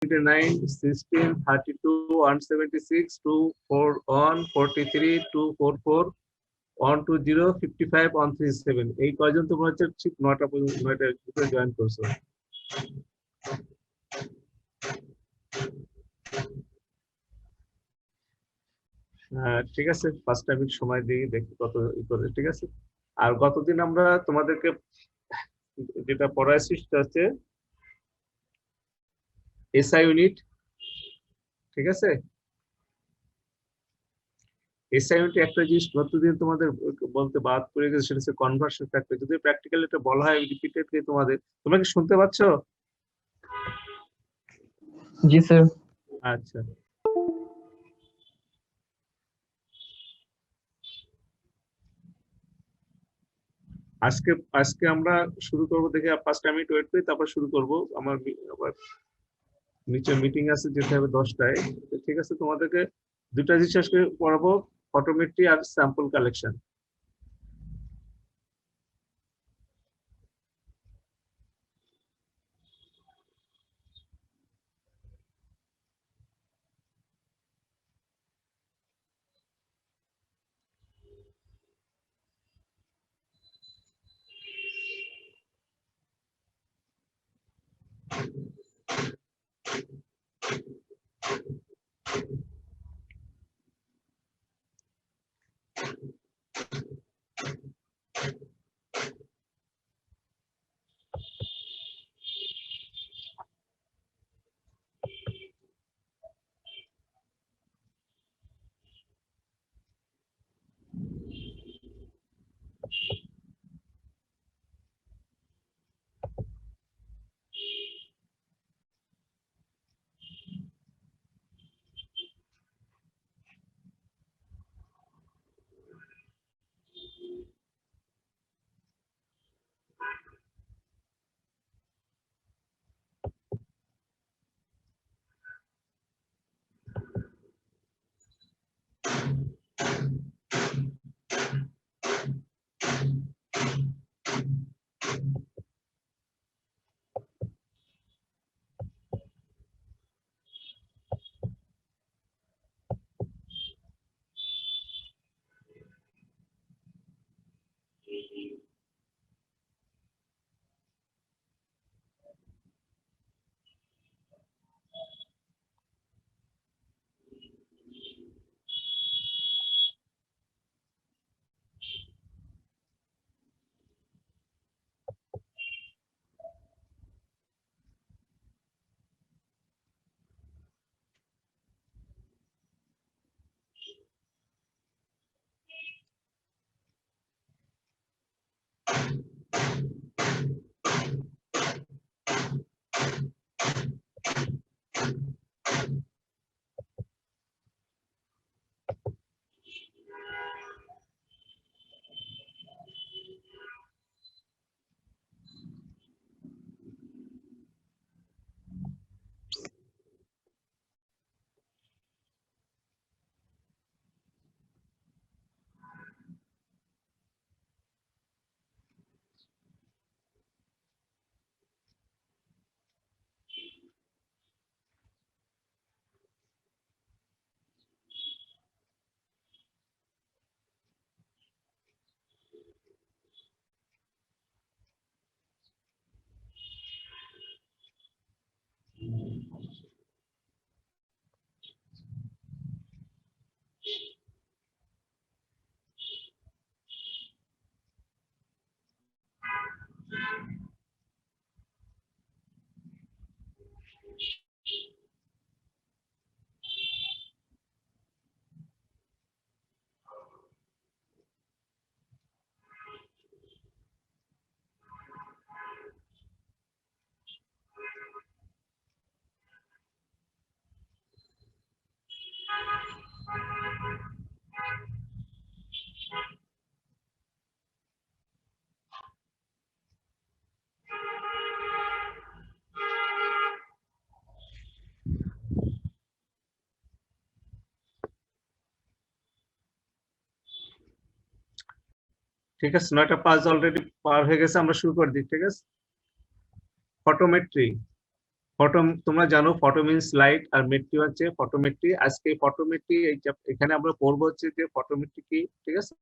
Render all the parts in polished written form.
29, 16, 32, 176, 241, 43, 244, 120, 55, 137 এই কয়জন তোমরা হচ্ছে ঠিক 9টা পর্যন্ত 9টার ভিতরে জয়েন করছো। ঠিক আছে, ফার্স্ট টাইম সময় দিই দেখি কত করে। ঠিক আছে, আর গতদিন আমরা তোমাদেরকে যেটা পড়াইছি সেটা হচ্ছে এসআই ইউনিট। ঠিক আছে, এসআই ইউনিট একটা জিনিস গতদিন তোমাদের বলতে বাদ পড়ে গেছে, সেটা হচ্ছে কনভার্সন ফ্যাক্টর। যদি প্র্যাকটিক্যালি এটা বলা হয় রিপিটেডলি তোমাদের, তোমরা কি শুনতে পাচ্ছ? জি স্যার। আচ্ছা, আজকে আজকে আমরা শুরু করবো, দেখে ফার্স্ট আমি ওয়েট করি, তারপর শুরু করবো। আমার আবার নিচে মিটিং আছে, যেতে হবে 10টায়। ঠিক আছে, তোমাদেরকে দুটা জিনিস আজকে পড়াবো, ফটোমেট্রি আর স্যাম্পল কালেকশন। ঠিক আছে, 9টা 5 অলরেডি পার হয়ে গেছে, আমরা শুরু করে দিই। ঠিক আছে, ফটোমেট্রি। তোমরা জানো ফটো মিনস লাইট আর মেট্রি হচ্ছে ফটোমেট্রি। আজকে ফটোমেট্রি এখানে আমরা পড়বো হচ্ছে যে ফটোমেট্রি কি, ঠিক আছে,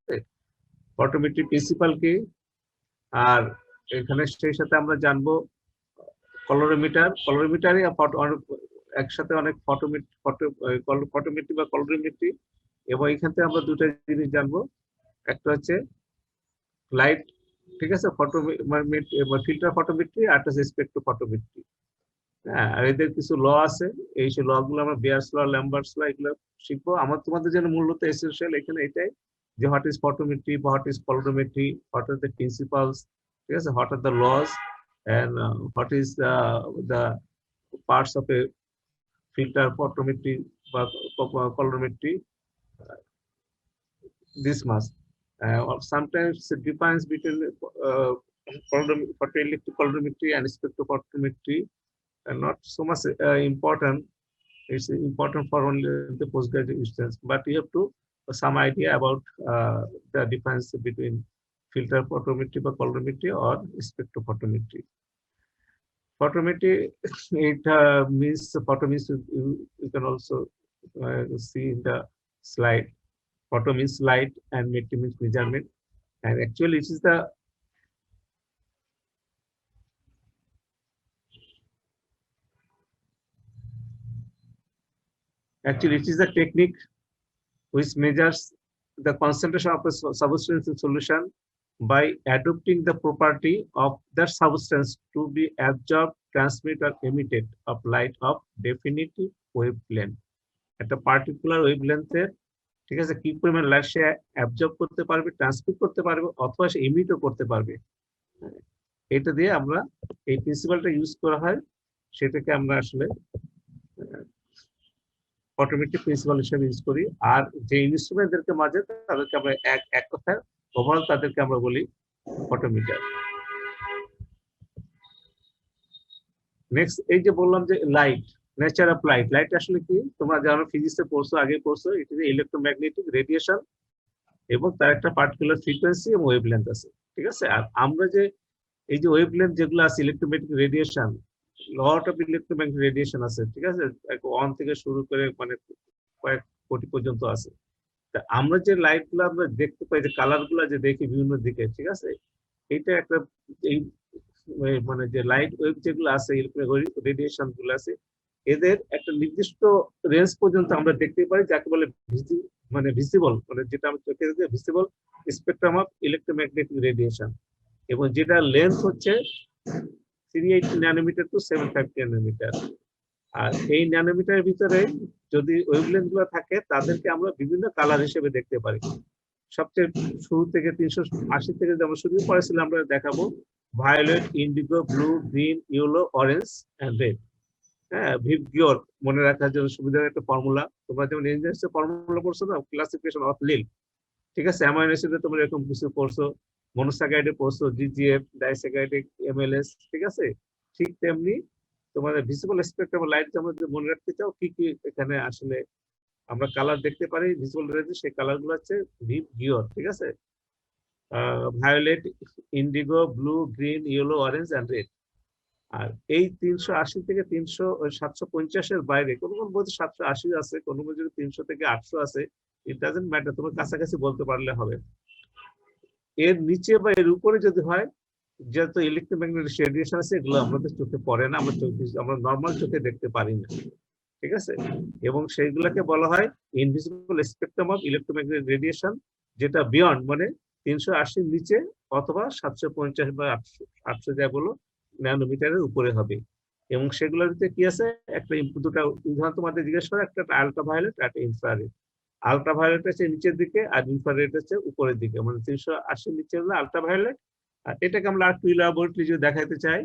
ফটোমেট্রি প্রিন্সিপাল কি, আর এখানে সেই সাথে আমরা জানবো কলোরিমিটারে একসাথে অনেক ফটোমেট্রি বা কলোরিমেট্রি, এবং এখান থেকে আমরা দুটো জিনিস জানবো। একটা হচ্ছে লাইট, ঠিক আছে, ফিল্টার ফটোমেট্রি, আর একটা হচ্ছে স্পেক্ট্রো ফটোমেট্রি। হ্যাঁ, আর এদের কিছু ল আছে, এই সব ল গুলো আমরা বেয়ার্স ল, ল্যাম্বার্টস ল এগুলো শিখবো। আমার তোমাদের জন্য মূলত এসেনশিয়াল এখানে এটাই যে what is photometry, what is colorimetry, what are the principles, ঠিক আছে, what are the laws, and what is the parts of a filter photometry বা colorimetry, this much. Or sometimes it defines between photoelectric colorimetry and spectrophotometry, and not so much important. It's important for only the postgraduate students, but you have to some idea about the difference between filter photometry or colorimetry or spectrophotometry. Photometry, it means photo means you can also see in the slide. Photo means light and metry means measurement, and actually it is the technique which measures the concentration of a substance in solution by adopting the property of that substance to be absorbed, transmitted, or emitted of light of definitive wavelength. At a particular wavelength, ঠিক আছে, কি পরিমাণ light সে absorb করতে পারবে, transmit করতে পারবে, অথবা সে এমিটও করতে পারবে। এটা দিয়ে আমরা এই প্রিন্সিপালটা ইউজ করা হয়, সেটাকে আমরা আসলে ফটোমেট্রি প্রিন্সিপাল হিসেবে ইউজ করি। আর যে ইনস্ট্রুমেন্টদেরকে মাঝে তাদেরকে আমরা এক কথায় ওভারঅল তাদেরকে আমরা বলি ফটোমিটার। নেক্সট, এই যে বললাম যে light, nature of light. Light আসলে কি তোমরা জানো, ফিজিক্সে পড়ছো, আগে পড়ছো, এটা যে ইলেকট্রোম্যাগনেটিক রেডিয়েশন এবং তার একটা পার্টিকুলার ফ্রিকোয়েন্সি এবং ওয়েভলেন্থ আছে, ঠিক আছে। আর আমরা যে এই যে ওয়েভলেন্থ যেগুলো আছে electromagnetic radiation, lot of electromagnetic radiation আছে, ঠিক আছে, 1 থেকে শুরু করে মানে কয়েক কোটি পর্যন্ত আছে। তা আমরা যে লাইট গুলো আমরা দেখতে পাই, যে কালার গুলো যে দেখি বিভিন্ন দিকে, ঠিক আছে, এটা একটা এই মানে যে লাইট ওয়েভ যেগুলো আছে, রেডিয়েশন গুলো আছে, এদের একটা নির্দিষ্ট রেঞ্জ পর্যন্ত আমরা দেখতে পারি, যাকে বলে ভিজিবল, মানে যেটা আমরা চোখে দেখি visible spectrum of electromagnetic radiation, এবং যেটা লেন্থ হচ্ছে 380 ন্যানোমিটার টু 750 ন্যানোমিটার। আর এই ন্যানোমিটারের ভিতরে যদি ওয়েভলেন্থ গুলো থাকে, তাদেরকে আমরা বিভিন্ন কালার হিসেবে দেখতে পারি। সবচেয়ে শুরু থেকে 380 থেকে যেমন শুরু করেছিলাম, আমরা দেখাবো violet, indigo, blue, green, yellow, orange and red. হ্যাঁ, ভিভ গিওর মনে রাখার জন্য সুবিধার একটা ফর্মুলা, তোমরা যেমন ইঞ্জিনিয়ারিং ফর্মুলা পড়ছো না, ক্লাসিফিকেশন অফ লিল, ঠিক আছে, অ্যামাইনো অ্যাসিডে তোমরা এরকম কিছু পড়ছো, মনোস্যাকারাইডে পড়ছো জিজিএফ, ডাইস্যাকারাইডিক, এমএলএস, ঠিক আছে। ঠিক তেমনি তোমাদের ভিজিবল স্পেকট্রাম লাইট তোমরা যদি মনে রাখতে চাও, কি কি এখানে আসলে আমরা কালার দেখতে পারি ভিজিবল রেঞ্জে, সেই কালার গুলো হচ্ছে ভিভ গিওর, ঠিক আছে, violet, indigo, blue, green, yellow, orange and red. আর এই 380 থেকে 750 এর বাইরে, কোন কোন বইতে 780 আছে, কোন বই যদি 300 থেকে 800 আছে, ইট ডাজন্ট ম্যাটার, তোমার কাছাকাছি বলতে পারলে হবে। এর নিচে বা এর উপরে যদি হয়, যত ইলেকট্রোম্যাগনেটিক রেডিয়েশন আছে, এগুলো আমাদের চোখে পড়ে না, আমরা নর্মাল চোখে দেখতে পারি না, ঠিক আছে। এবং সেইগুলোকে বলা হয় invisible spectrum of electromagnetic radiation, যেটা বিয়ন্ড মানে 380 নিচে অথবা 750 বা 800 যা বলো ন্যানোমিটারের উপরে হবে। এবং সেগুলোর ভিতরে কি আছে, একটা দুটা উদাহরণ তোমাদের জিজ্ঞেস করে, একটা আলট্রাভায়োলেট, একটা ইনফ্রারেড। আলট্রাভায়োলেট আছে নিচের দিকে আর ইনফ্রারেড আছে উপরের দিকে, মানে 380 নিচে হলো আলট্রাভায়োলেট। আর এটাকে আমরা একটু ইলাবোরেটলি যদি দেখাইতে চাই,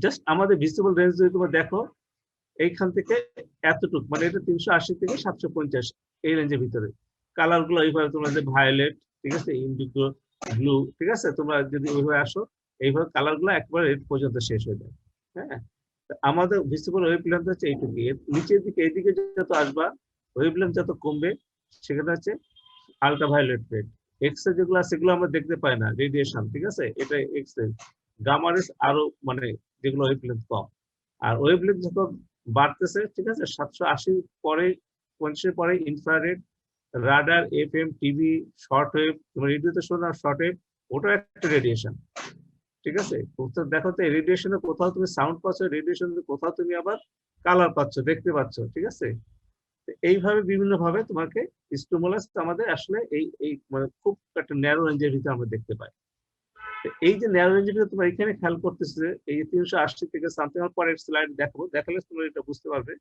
জাস্ট আমাদের ভিজিবল রেঞ্জ যদি তোমরা দেখো, এইখান থেকে এতটুকু, মানে এটা 380 থেকে 750 এই রেঞ্জের ভিতরে। কালার গুলো এইভাবে তোমরা যে ভায়োলেট, ঠিক আছে, ইন্ডিগো, ব্লু, ঠিক আছে, তোমরা যদি ওইভাবে আসো, এইভাবে কালার গুলো একবার রেড পর্যন্ত শেষ হয়ে যায়। হ্যাঁ, আমাদের ভিজিবল ওয়েভলেন্থ হচ্ছে এইটুকু। নিচের দিকে এইদিকে যত আসবা, ওয়েভলেন্থ যত কমবে, সেখানে হচ্ছে আলট্রাভায়োলেট রেড। এক্স রে যেগুলো আছে সেগুলো আমরা দেখতে পাই না, রেডিয়েশন, ঠিক আছে, এটা এক্স রে। গামা রেস আরো মানে যেগুলো ওয়েভলেন্থ কম, আর ওয়েভলেন্থ যখন বাড়তেছে, ঠিক আছে, 780 পরে 50 পরে infrared, radar, FM, TV, short wave, তোমার রেডিওতে শোনা শর্ট ওয়েভ, ওটা একটা রেডিয়েশন। ঠিক আছে, দেখো তো রেডিয়েশনে কোথাও তুমি সাউন্ড পাচ্ছ, রেডিয়েশনে কোথাও তুমি আবার কালার পাচ্ছ, দেখতে পাচ্ছ। ঠিক আছে, এইভাবে বিভিন্ন ভাবে তোমাকে স্টিমুলাস আমাদের আসলে এই মানে খুব একটা ন্যারো রেঞ্জের ভিতরে আমরা দেখতে পাই। এই যে ন্যারো রেঞ্জের ভিতরে তোমরা এখানে খেয়াল করতেছে এই 380 থেকে সামথিং, পরের স্লাইড দেখাবো, দেখালে তোমরা এটা বুঝতে পারবে।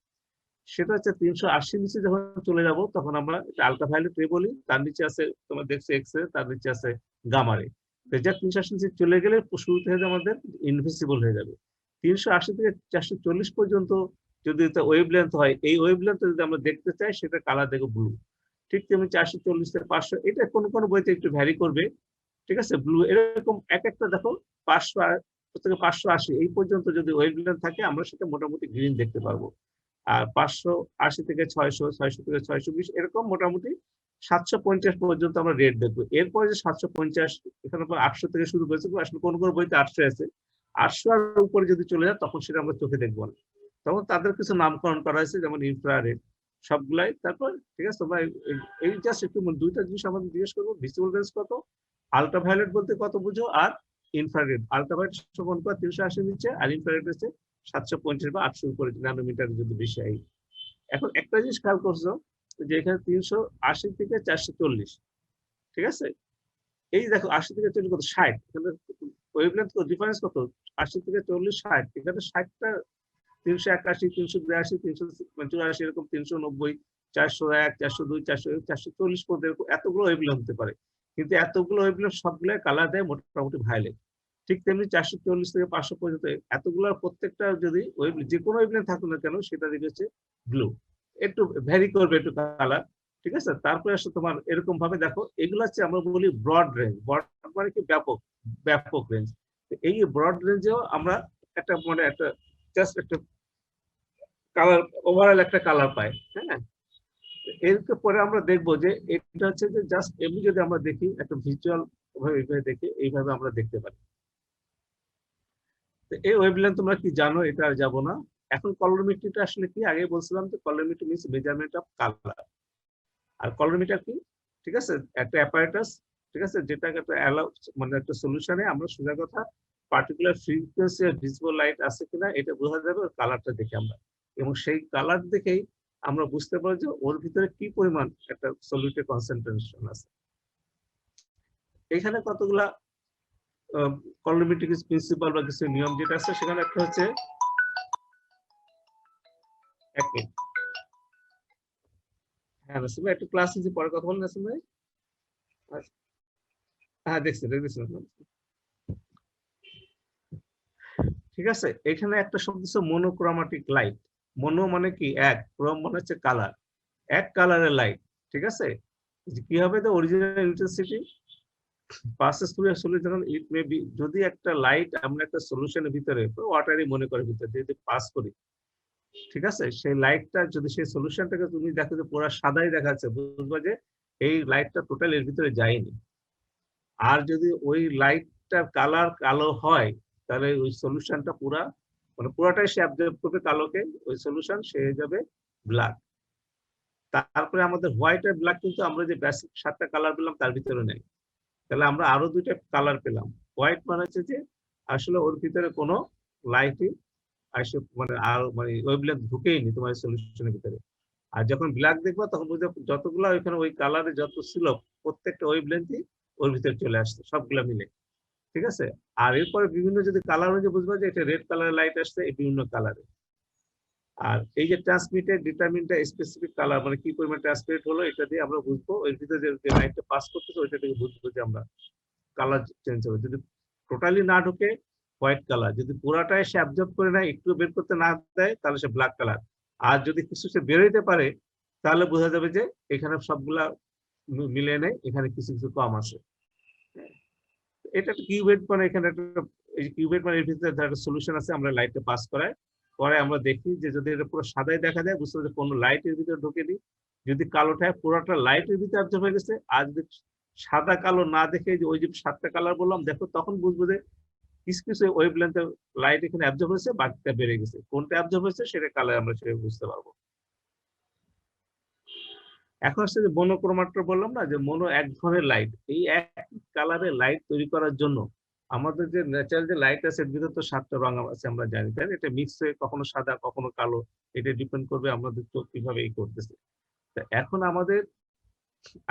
সেটা হচ্ছে 380 নিচে যখন চলে যাব তখন আমরা আলট্রাভায়োলেট রে বলি, তার নিচে আছে তোমার দেখছো এক্স রে, তার নিচে আছে গামা রে। যা 380 নিচে চলে গেলে শুরুতে আমাদের ইনভিজিবল হয়ে যাবে। 380 থেকে 440 পর্যন্ত যদি এটা ওয়েভলেন্থ হয়, এই ওয়েভলেন্থ যদি আমরা দেখতে চাই সেটা কালার দেখো ব্লু। ঠিক তেমনি 440 থেকে 500, এটা কোন কোন বইতে একটু ভ্যারি করবে। ঠিক আছে, ব্লু এরকম এক একটা দেখো 500 থেকে 580 এই পর্যন্ত যদি ওয়েভলেন্থ থাকে আমরা সেটা মোটামুটি গ্রিন দেখতে পারবো। আর 580 থেকে 600, 600 থেকে 620 এরকম মোটামুটি 750 পর্যন্ত আমরা রেট দেখবো। এরপরে যে 750, এখানে 800 থেকে শুরু করেছে, আসলে কোন কোন বইতে 800 আছে, 800 আর উপরে যদি চলে যায় তখন সেটা আমরা চোখে দেখবো না, তখন তাদের কিছু নামকরণ করা হয়েছে, যেমন ইনফ্রারেড সবগুলাই। তারপর ঠিক আছে, তোমরা এই জাস্ট একটু দুইটা জিনিস আমাদের জিজ্ঞেস করবো, ভিজিবল রেঞ্জ কত, আলট্রাভায়োলেট বলতে কত বুঝো, আর ইনফ্রারেড। আলট্রাভায়োলেট সমান 380 নিচে, আর ইনফ্রারেড হচ্ছে 750 বা 800 উপরে ন্যানোমিটার যদি বেশি হয়। এখন একটা জিনিস খেয়াল করছো যে এখানে 380 থেকে 440, ঠিক আছে, এই দেখো 80 থেকে 40 কত, 60, এখানে ওয়েভলেন্থ ডিফারেন্স কত, 80 থেকে 40, 60, এখানে 60টা 381, 382, 384, এরকম 390, 401, 402, 401, 440 পর্যন্ত এরকম এতগুলো ওয়েভলেন্থ হতে পারে। কিন্তু এতগুলো ওয়েভলেন্থ সবগুলো কালার দেয় মোটামুটি ভায়োলেট। ঠিক তেমনি 440 থেকে 500 পর্যন্ত এতগুলোর প্রত্যেকটা যদি যে কোনো ওয়েভলেন্থ থাকুক না কেন সেটা দিকে হচ্ছে ব্লু, একটু ভ্যারি করবে একটু কালার। ঠিক আছে, তারপরে আসলে তোমার এরকম ভাবে দেখো, এগুলো হচ্ছে আমরা বলি ব্রড রেঞ্জ। ব্রড মানে কি ব্যাপক, ব্যাপক রেঞ্জ। এই ব্রড রেঞ্জেও আমরা একটা মানে একটা জাস্ট একটা কালার, ওভারঅল একটা কালার পাই। হ্যাঁ, এর পরে আমরা দেখবো যে এটা হচ্ছে যে জাস্ট এমনি যদি আমরা দেখি একটা ভিজুয়াল ভাবে এইভাবে দেখি, এইভাবে আমরা দেখতে পারি। এই ওয়েভলেন্থ তোমরা কি জানো, এটা আর যাবো না। এখন কলরিমেট্রিটা আসলে কি, আগে বলছিলাম যে কলরিমেট্রি মিন্স মেজারমেন্ট অফ কালার। আর কলরিমিটার কি, ঠিক আছে, একটা অ্যাপারেটাস, ঠিক আছে, যেটা একটা মানে একটা সলিউশনে আমরা সোজা কথা particular frequency of visible light আছে কিনা এটা বোঝা যাবে কালারটা দেখে আমরা, এবং সেই কালার দেখেই আমরা বুঝতে পারবো যে ওর ভিতরে কি পরিমাণ একটা সলিউটের কনসেন্ট্রেশন আছে। এখানে কতগুলা কলরিমেট্রিক প্রিন্সিপাল বা কিছু নিয়ম যেটা আছে, সেখানে একটা হচ্ছে এক মিনিট। হ্যাঁ নাসিম ভাই, একটু ক্লাস নিচ্ছি, পরে কথা বলেন নাসিম ভাই। হ্যাঁ দেখছি দেখছি। ঠিক আছে, এখানে একটা শব্দ হচ্ছে মনোক্রোমাটিক লাইট। মনো মানে কি এক, ক্রোম মানে হচ্ছে কালার, এক কালারের লাইট। ঠিক আছে, কি হবে, the original intensity passes through a solution, it may be, যদি একটা লাইট আমরা একটা সলিউশনের ভিতরে ওয়াটারই মনে করে ভিতরে যদি পাস করি, ঠিক আছে, সেই লাইটটা যদি সেই সলিউশনটাকে তুমি দেখো যে পুরো সাদাই দেখাচ্ছে, বুঝবা যে এই লাইটটা টোটাল এর ভিতরে যায়নি। আর যদি ওই লাইটটার কালার কালো হয় তাহলে ওই সলিউশনটা পুরা মানে পুরাটাই সে অ্যাবজর্ব করবে কালোকে, ওই সলিউশন সে হয়ে যাবে ব্ল্যাক। তারপরে আমাদের হোয়াইট আর ব্ল্যাক কিন্তু আমরা যে বেসিক 7টা কালার পেলাম তার ভিতরে নেই, তাহলে আমরা আরো 2টা কালার পেলাম। হোয়াইট মানে হচ্ছে যে আসলে ওর ভিতরে কোনো লাইটই আসে মানে আর মানে ওয়েভলেন্থ ঢুকেইনি তোমার সলিউশনের ভিতরে। আর যখন ব্ল্যাক দেখবা তখন বুঝতে যতগুলো ওইখানে ওই কালারে যত ছিল প্রত্যেকটা ওয়েভলেন্থই ওর ভিতরে চলে আসছে সবগুলা মিলে। ঠিক আছে, আর এরপরে বিভিন্ন যদি কালার হয়ে বুঝবা যে এটা রেড কালারের লাইট আসছে এই বিভিন্ন কালারে। আর এই যে ট্রান্সমিটেড ডিটারমিনটা স্পেসিফিক কালার মানে কি পরিমাণ ট্রান্সমিট হলো এটা দিয়ে আমরা বুঝবো, এর ভিতরে যে লাইটটা পাস করতেছে ওইটা থেকে বুঝবো যে আমরা কালার চেঞ্জ হবে। যদি টোটালি না ঢোকে হোয়াইট কালার, যদি পুরাটাই সে অ্যাবজর্ব করে নেয় একটু বের করতে না দেয় তাহলে সে ব্ল্যাক কালার। আর যদি কিছু সে বেরোইতে পারে তাহলে বোঝা যাবে যে এখানে সবগুলা মিলে নেয়, এখানে কিছু কিছু কম আছে। এটা একটা কিউবেট মানে এখানে একটা এই কিউবেট মানে এর ভিতরে একটা সলিউশন আছে, আমরা লাইটটা পাস করাই, পরে আমরা দেখি যে যদি এটা পুরো সাদাই দেখা যায় বুঝতে হবে কোনো লাইটের ভিতরে ঢুকে দিই, যদি কালোটা পুরোটা লাইটের ভিতরে অ্যাবজর্ব হয়ে গেছে। আর যদি সাদা কালো না দেখে যে ওই যে 7টা কালার বললাম দেখো, তখন বুঝবো যে কিছু কিছু ওয়েভলেন্থ লাইট এখানে অ্যাবজর্ব হয়েছে, বাকিটা বেড়ে গেছে। কোনটা অ্যাবজর্ব হয়েছে সেটা কালার আমরা সেটা বুঝতে পারবো। এখন আসছে যে মনোক্রোমাটা বললাম না, যে মনো এক ধরনের লাইট, এই এক কালারের লাইট তৈরি করার জন্য আমাদের যে ন্যাচারাল যে লাইট আছে এর ভিতরে তো 7টা রং আছে আমরা জানি, তাই না? এটা মিক্স হয়ে কখনো সাদা কখনো কালো, এটা ডিপেন্ড করবে আমাদের তো কিভাবে এই করতেছে। তো এখন আমাদের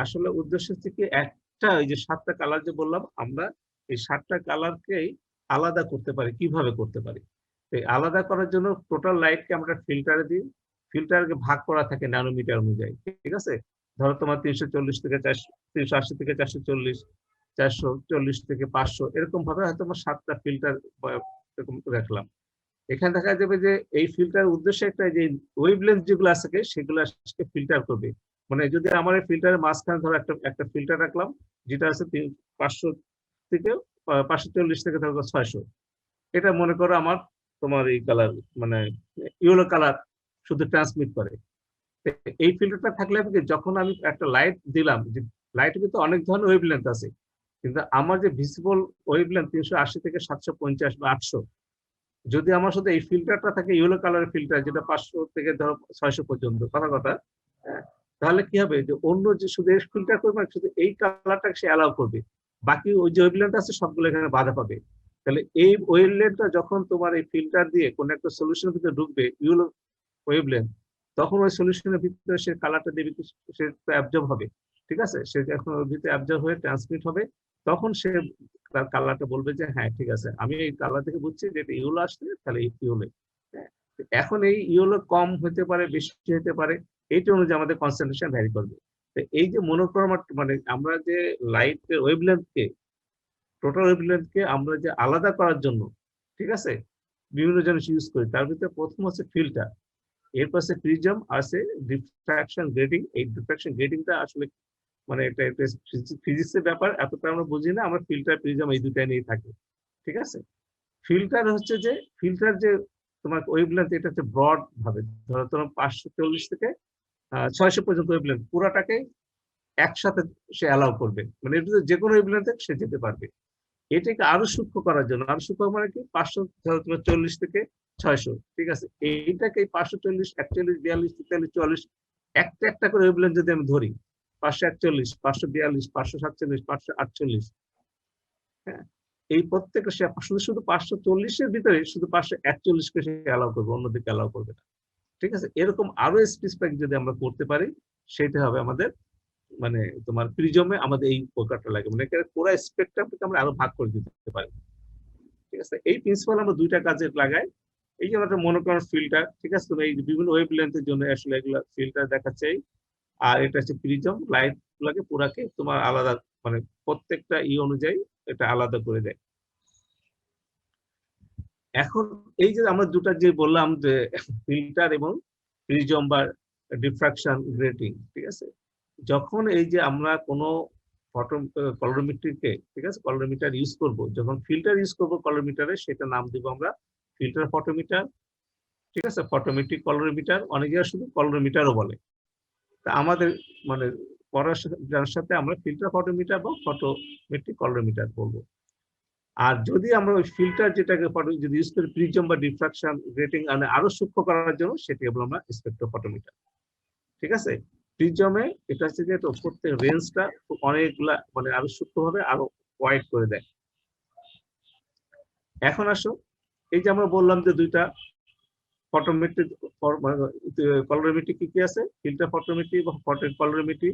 আসলে উদ্দেশ্য থেকে একটা ওই যে 7টা কালার যে বললাম, আমরা এই 7টা কালারকেই আলাদা করতে পারি। কিভাবে করতে পারি? তো এই আলাদা করার জন্য টোটাল লাইটকে আমরা ফিল্টারে দিই। ফিল্টারকে ভাগ করা থাকে ন্যানোমিটার অনুযায়ী, ঠিক আছে? ধরো তোমার 340 থেকে 400, 380 থেকে 440, 440 থেকে 500, এরকম ভাবে হয়তো আমরা 7টা ফিল্টার এরকম রাখলাম। এখানে দেখা যাবে যে এই ফিল্টার উদ্দেশ্য একটা, যে ওয়েভলেন্থ যেগুলো আছে সেগুলো আজকে ফিল্টার করবে। মানে যদি আমার এই ফিল্টারের মাঝখানে ধরো একটা ফিল্টার রাখলাম, যেটা আছে 500 থেকে 540 থেকে ধরো 600, এটা মনে করো আমার তোমার এই কালার মানে ইয়েলো কালার শুধু ট্রান্সমিট করে। এই ফিল্টারটা থাকলে যখন আমি একটা লাইট দিলাম, যে লাইটের ভিতরে অনেক ধরনের ওয়েভলেন্থ আছে, কিন্তু আমার যে ভিজিবল ওয়েভলেন্থ 380 থেকে 750 বা 800, যদি আমার সাথে এই ফিল্টারটা থাকে ইয়েলো কালারের ফিল্টার, যেটা 500 থেকে ধরো 600 পর্যন্ত, কথা হ্যাঁ, তাহলে কি হবে যে অন্য যে শুধু ফিল্টার করবে, শুধু এই কালারটাকে সে অ্যালাউ করবে, বাকি ওই যে ওয়েভলেন্থ আছে সবগুলো এখানে বাধা পাবে। তাহলে এই ওয়েভলেন্থটা যখন তোমার এই ফিল্টার দিয়ে কোন একটা সলিউশনের ভিতরে ঢুকবে, ইয়েলো ওয়েভলেন্থ, তখন ওই সলিউশনের ভিতরে সে কালারটা দেবে, সে অ্যাবজর্ব হবে, ঠিক আছে? সে যখন ওর ভিতরে অ্যাবজর্ব হয়ে ট্রান্সমিট হবে, তখন সে তার কালারটা বলবে যে হ্যাঁ ঠিক আছে, আমি এই কালার থেকে বুঝছি যে এটা ইয়েলো আসছে, তাহলে এই ইয়েলো। এখন এই ইয়েলো কম হতে পারে, বেশি হতে পারে, এইটা অনুযায়ী আমাদের কনসেন্ট্রেশন ভ্যারি করবে। তো এই যে মনোক্রোমা, মানে আমরা যে লাইটের ওয়েভলেন্থকে, টোটাল ওয়েভলেন্থকে আমরা যে আলাদা করার জন্য, ঠিক আছে, বিভিন্ন জিনিস ইউজ করি, তার ভিতরে প্রথম হচ্ছে ফিল্টার, এরপর আছে প্রিজম, আছে ডিফ্রাকশন গ্রেডিং। এই ডিফ্রাকশন গ্রেডিংটা আসলে মানে এটা ফিজিক্সের ব্যাপার, এতটা আমরা বুঝি না, আমরা ফিল্টার প্রিজম এই দুটাই নিয়ে থাকি, ঠিক আছে? ফিল্টার হচ্ছে যে ফিল্টার যে তোমার ওয়েভলেন্থ, এটা হচ্ছে ব্রড ভাবে, ধরো তোমার 540 থেকে 600 পর্যন্ত ওয়েভলেন্থ পুরাটাকে একসাথে সে অ্যালাউ করবে, মানে এটা যে কোনো ওয়েভলেন্থে সে যেতে পারবে। এটাকে আরো সূক্ষ্ম করার জন্য, আরো সূক্ষ্ম মানে কি, 540 থেকে 600, ঠিক আছে? এইটাকে 540, 41, 42, 43, 44 একটা একটা করে ওয়েভলেন্থ যদি আমি ধরি, 541, 542, 547, 548, হ্যাঁ, এই প্রত্যেকটা সে শুধু শুধু 540-এর ভিতরে শুধু 541-কে সে অ্যালাউ করবে, অন্যদিকে অ্যালাউ করবে না, ঠিক আছে? এরকম আরো স্পেসিফিক যদি আমরা করতে পারি, সেটা হবে আমাদের মানে তোমার প্রিজমে আমাদের এই প্রকারটা লাগে, মানে পুরো স্পেকট্রামটাকে আমরা আরো ভাগ করে দিতে পারি, ঠিক আছে? এই প্রিন্সিপাল আমরা দুইটা কাজে লাগাই। এই যে একটা মনোক্রোম ফিল্টার, ঠিক আছে, তুমি এই বিভিন্ন ওয়েভলেন্থের জন্য আসলে এগুলা ফিল্টার দেখাচ্ছে, আর এটা হচ্ছে প্রিজম, লাইট গুলাকে পুরাকে তোমার আলাদা, মানে প্রত্যেকটা অনুযায়ী এটা আলাদা করে দেয়। এখন এই যে আমরা দুটা যে বললাম যে ফিল্টার এবং প্রিজম বা ডিফ্রাকশন গ্রেটিং, ঠিক আছে, যখন এই যে আমরা কোনো ফটো কলোরিমেট্রিকে, ঠিক আছে, কলোরিমিটার ইউজ করব, যখন ফিল্টার ইউজ করব কলোরিমিটারে, সেটা নাম দিব আমরা ফিল্টার ফটোমিটার, ঠিক আছে, ফটোমেট্রিক কলোরিমিটার, অনেকে শুধু কলোরিমিটারও বলে। তা আমাদের মানে পড়ার সাথে আমরা ফিল্টার ফটোমিটার বা ফটোমেট্রিক কলোরিমিটার বলবো। আর যদি আমরা ওই ফিল্টার যেটাকে যদি ইউজ করি প্রিজম বা ডিফ্রাকশন গ্রেটিং আরো সূক্ষ্ম করার জন্য, সেটাকে বলবো আমরা স্পেকট্রোফটোমিটার, ঠিক আছে? প্রিজমে এটা হচ্ছে যে প্রত্যেক রেঞ্জটা অনেকগুলা মানে আরো সূক্ষ্মভাবে আরো ওয়াইড করে দেয়। এখন আসো, এই যে আমরা বললাম যে দুইটা ফটোমেট্রি কলোরিমেট্রি কি কি আছে, ফিল্টার ফটোমেট্রি বা কলোরিমেট্রি,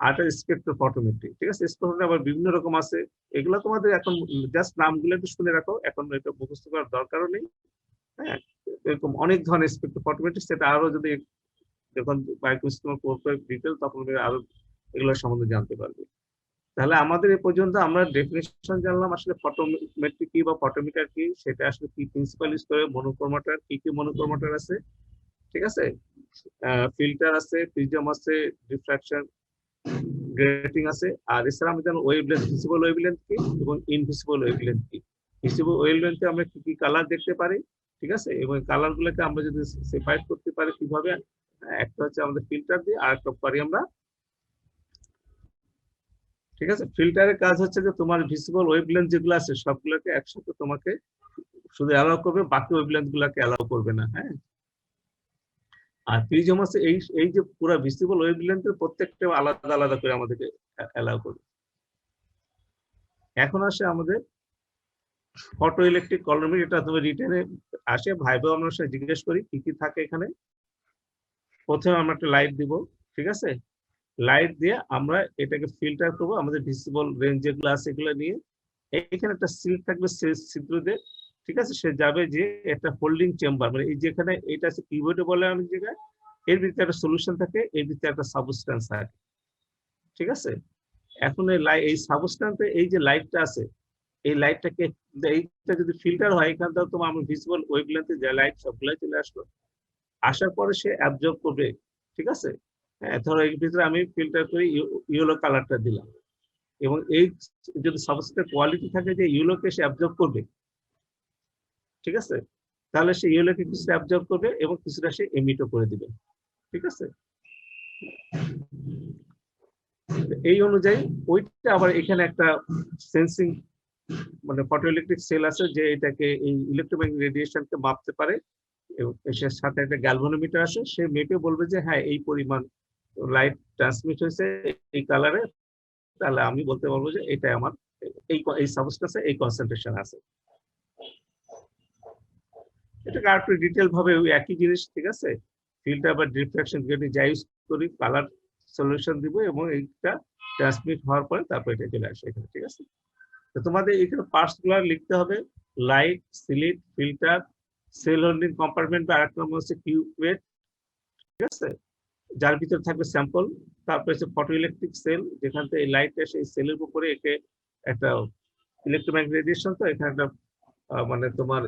আর স্পেকট্রো ফটোমেট্রি, ঠিক আছে? স্পেকট্রো আবার বিভিন্ন রকম আছে, এগুলো তোমাদের এখন জাস্ট নামগুলো একটু শুনে রাখো, এখন এটা মুখস্থ করার দরকারও নেই, হ্যাঁ? এরকম অনেক ধরনের স্পেকট্রো ফটোমেট্রি, সেটা আরো যদি যখন বায়োকেমিস্ট্রি করবে ডিটেল, তখন আরো এগুলো সম্বন্ধে জানতে পারবে। তাহলে আমাদের এ পর্যন্ত আমরা ডেফিনেশন জানলাম আসলে ফটোমেট্রি কি বা ফটোমিটার কি, সেটা আসলে কি প্রিন্সিপাল ইউজ করে, মনোক্রোমাটার কি কি মনোক্রোমাটার আছে, ঠিক আছে, ফিল্টার আছে, প্রিজম আছে, ডিফ্রাকশন গ্রেটিং আছে, আর এছাড়া আমরা জানি ওয়েভলেন্থ, ভিজিবল ওয়েভলেন্থ কি এবং ইনভিজিবল ওয়েভলেন্থ কি। ভিজিবল ওয়েভলেন্থে আমরা কি কি কালার দেখতে পারি, ঠিক আছে, এবং কালার গুলোকে আমরা যদি সেপারেট করতে পারি কিভাবে, একটা হচ্ছে আমাদের ফিল্টার দিয়ে, আর একটা পারি আমরা ঠিক আছে, ফিল্টারের কাজ হচ্ছে যে তোমার ভিজিবল ওয়েভলেন্থ যেগুলো আছে সবগুলোকে একসাথে তোমাকে শুধু অ্যালাউ করবে, বাকি ওয়েভলেন্থ গুলাকে অ্যালাউ করবে না। হ্যাঁ, আর প্রিজম হচ্ছে এই এই যে পুরো ভিজিবল ওয়েভলেন্থের প্রত্যেকটা আলাদা আলাদা করে আমাদেরকে অ্যালাউ করবে। এখন আসে আমাদের ফটো ইলেকট্রিক কলোরিমিটার, এটা তুমি রিটেনে আসে ভাইবা আমরা জিজ্ঞেস করি কি কি থাকে এখানে। প্রথমে আমরা একটা লাইট দিব, ঠিক আছে, লাইট দিয়ে আমরা এটাকে ফিল্টার করবো আমাদের ভিজিবল রেঞ্জ যেগুলো আছে এগুলো নিয়ে। এখানে একটা সিল থাকবে, ছিদ্র দিয়ে, ঠিক আছে, সে যাবে যে একটা হোল্ডিং চেম্বার, মানে এই যেখানে এটা আছে কিবোর্ডে বলে অনেক জায়গায়, এর ভিতরে একটা সলিউশন থাকে, এর ভিতরে একটা সাবস্টেন্স থাকে, ঠিক আছে। এখন এই সাবস্টেন্সে এই যে লাইটটা আছে, এই লাইটটাকে, এইটা যদি ফিল্টার হয় এখান থেকে তোমার আমার ভিজিবল ওয়েভলেন্থে যে লাইট সবগুলাই চলে আসলো, আসার পরে সে অ্যাবজর্ব করবে, ঠিক আছে। হ্যাঁ, ধরো এর ভিতরে আমি ফিল্টার করে ইয়েলো কালারটা দিলাম, এবং এই যদি সাবস্টেন্সের কোয়ালিটি থাকে যে ইয়েলোকে সে অ্যাবজর্ব করবে, ঠিক আছে, তাহলে সে ইয়েলোকে কিছুটা অ্যাবজর্ব করবে এবং কিছুটা সে এমিটও করে দিবে, ঠিক আছে। এই অনুযায়ী ওইটা আবার এখানে একটা সেন্সিং মানে ফটো ইলেকট্রিক সেল আছে যে এটাকে এই ইলেকট্রোম্যাগনেটিক রেডিয়েশনকে মাপতে পারে, এবং এর সাথে একটা গ্যালভানোমিটার আসে, সে মেপে বলবে যে হ্যাঁ এই পরিমাণ লাইট ট্রান্সমিট হয়েছে এই কালারে, তাহলে আমি বলতে পারবো যে এটা আমার এই সাবস্টেন্সে এই কনসেন্ট্রেশন আছে। এটাকে আর একটু ডিটেল ভাবে ওই একই জিনিস, ঠিক আছে, ফিল্টার বা ডিফ্রাকশন গ্রেডিং যা ইউজ করি কালার সলিউশন দিব, এবং এইটা ট্রান্সমিট হওয়ার পরে তারপর এটা চলে আসে এখানে, ঠিক আছে। তো তোমাদের এখানে পার্টস গুলো লিখতে হবে, light, slit, filter, cell holding compartment, বা আরেকটা নাম হচ্ছে কিউবেট, ঠিক আছে, যার ভিতরে থাকবে স্যাম্পল। তারপরে হচ্ছে ফটো ইলেকট্রিক সেল, যেখান থেকে এই লাইট এসে এই সেলের উপরে একে একটা ইলেকট্রোম্যাগনেটিক রেডিয়েশন, তো এখানে একটা মানে তোমার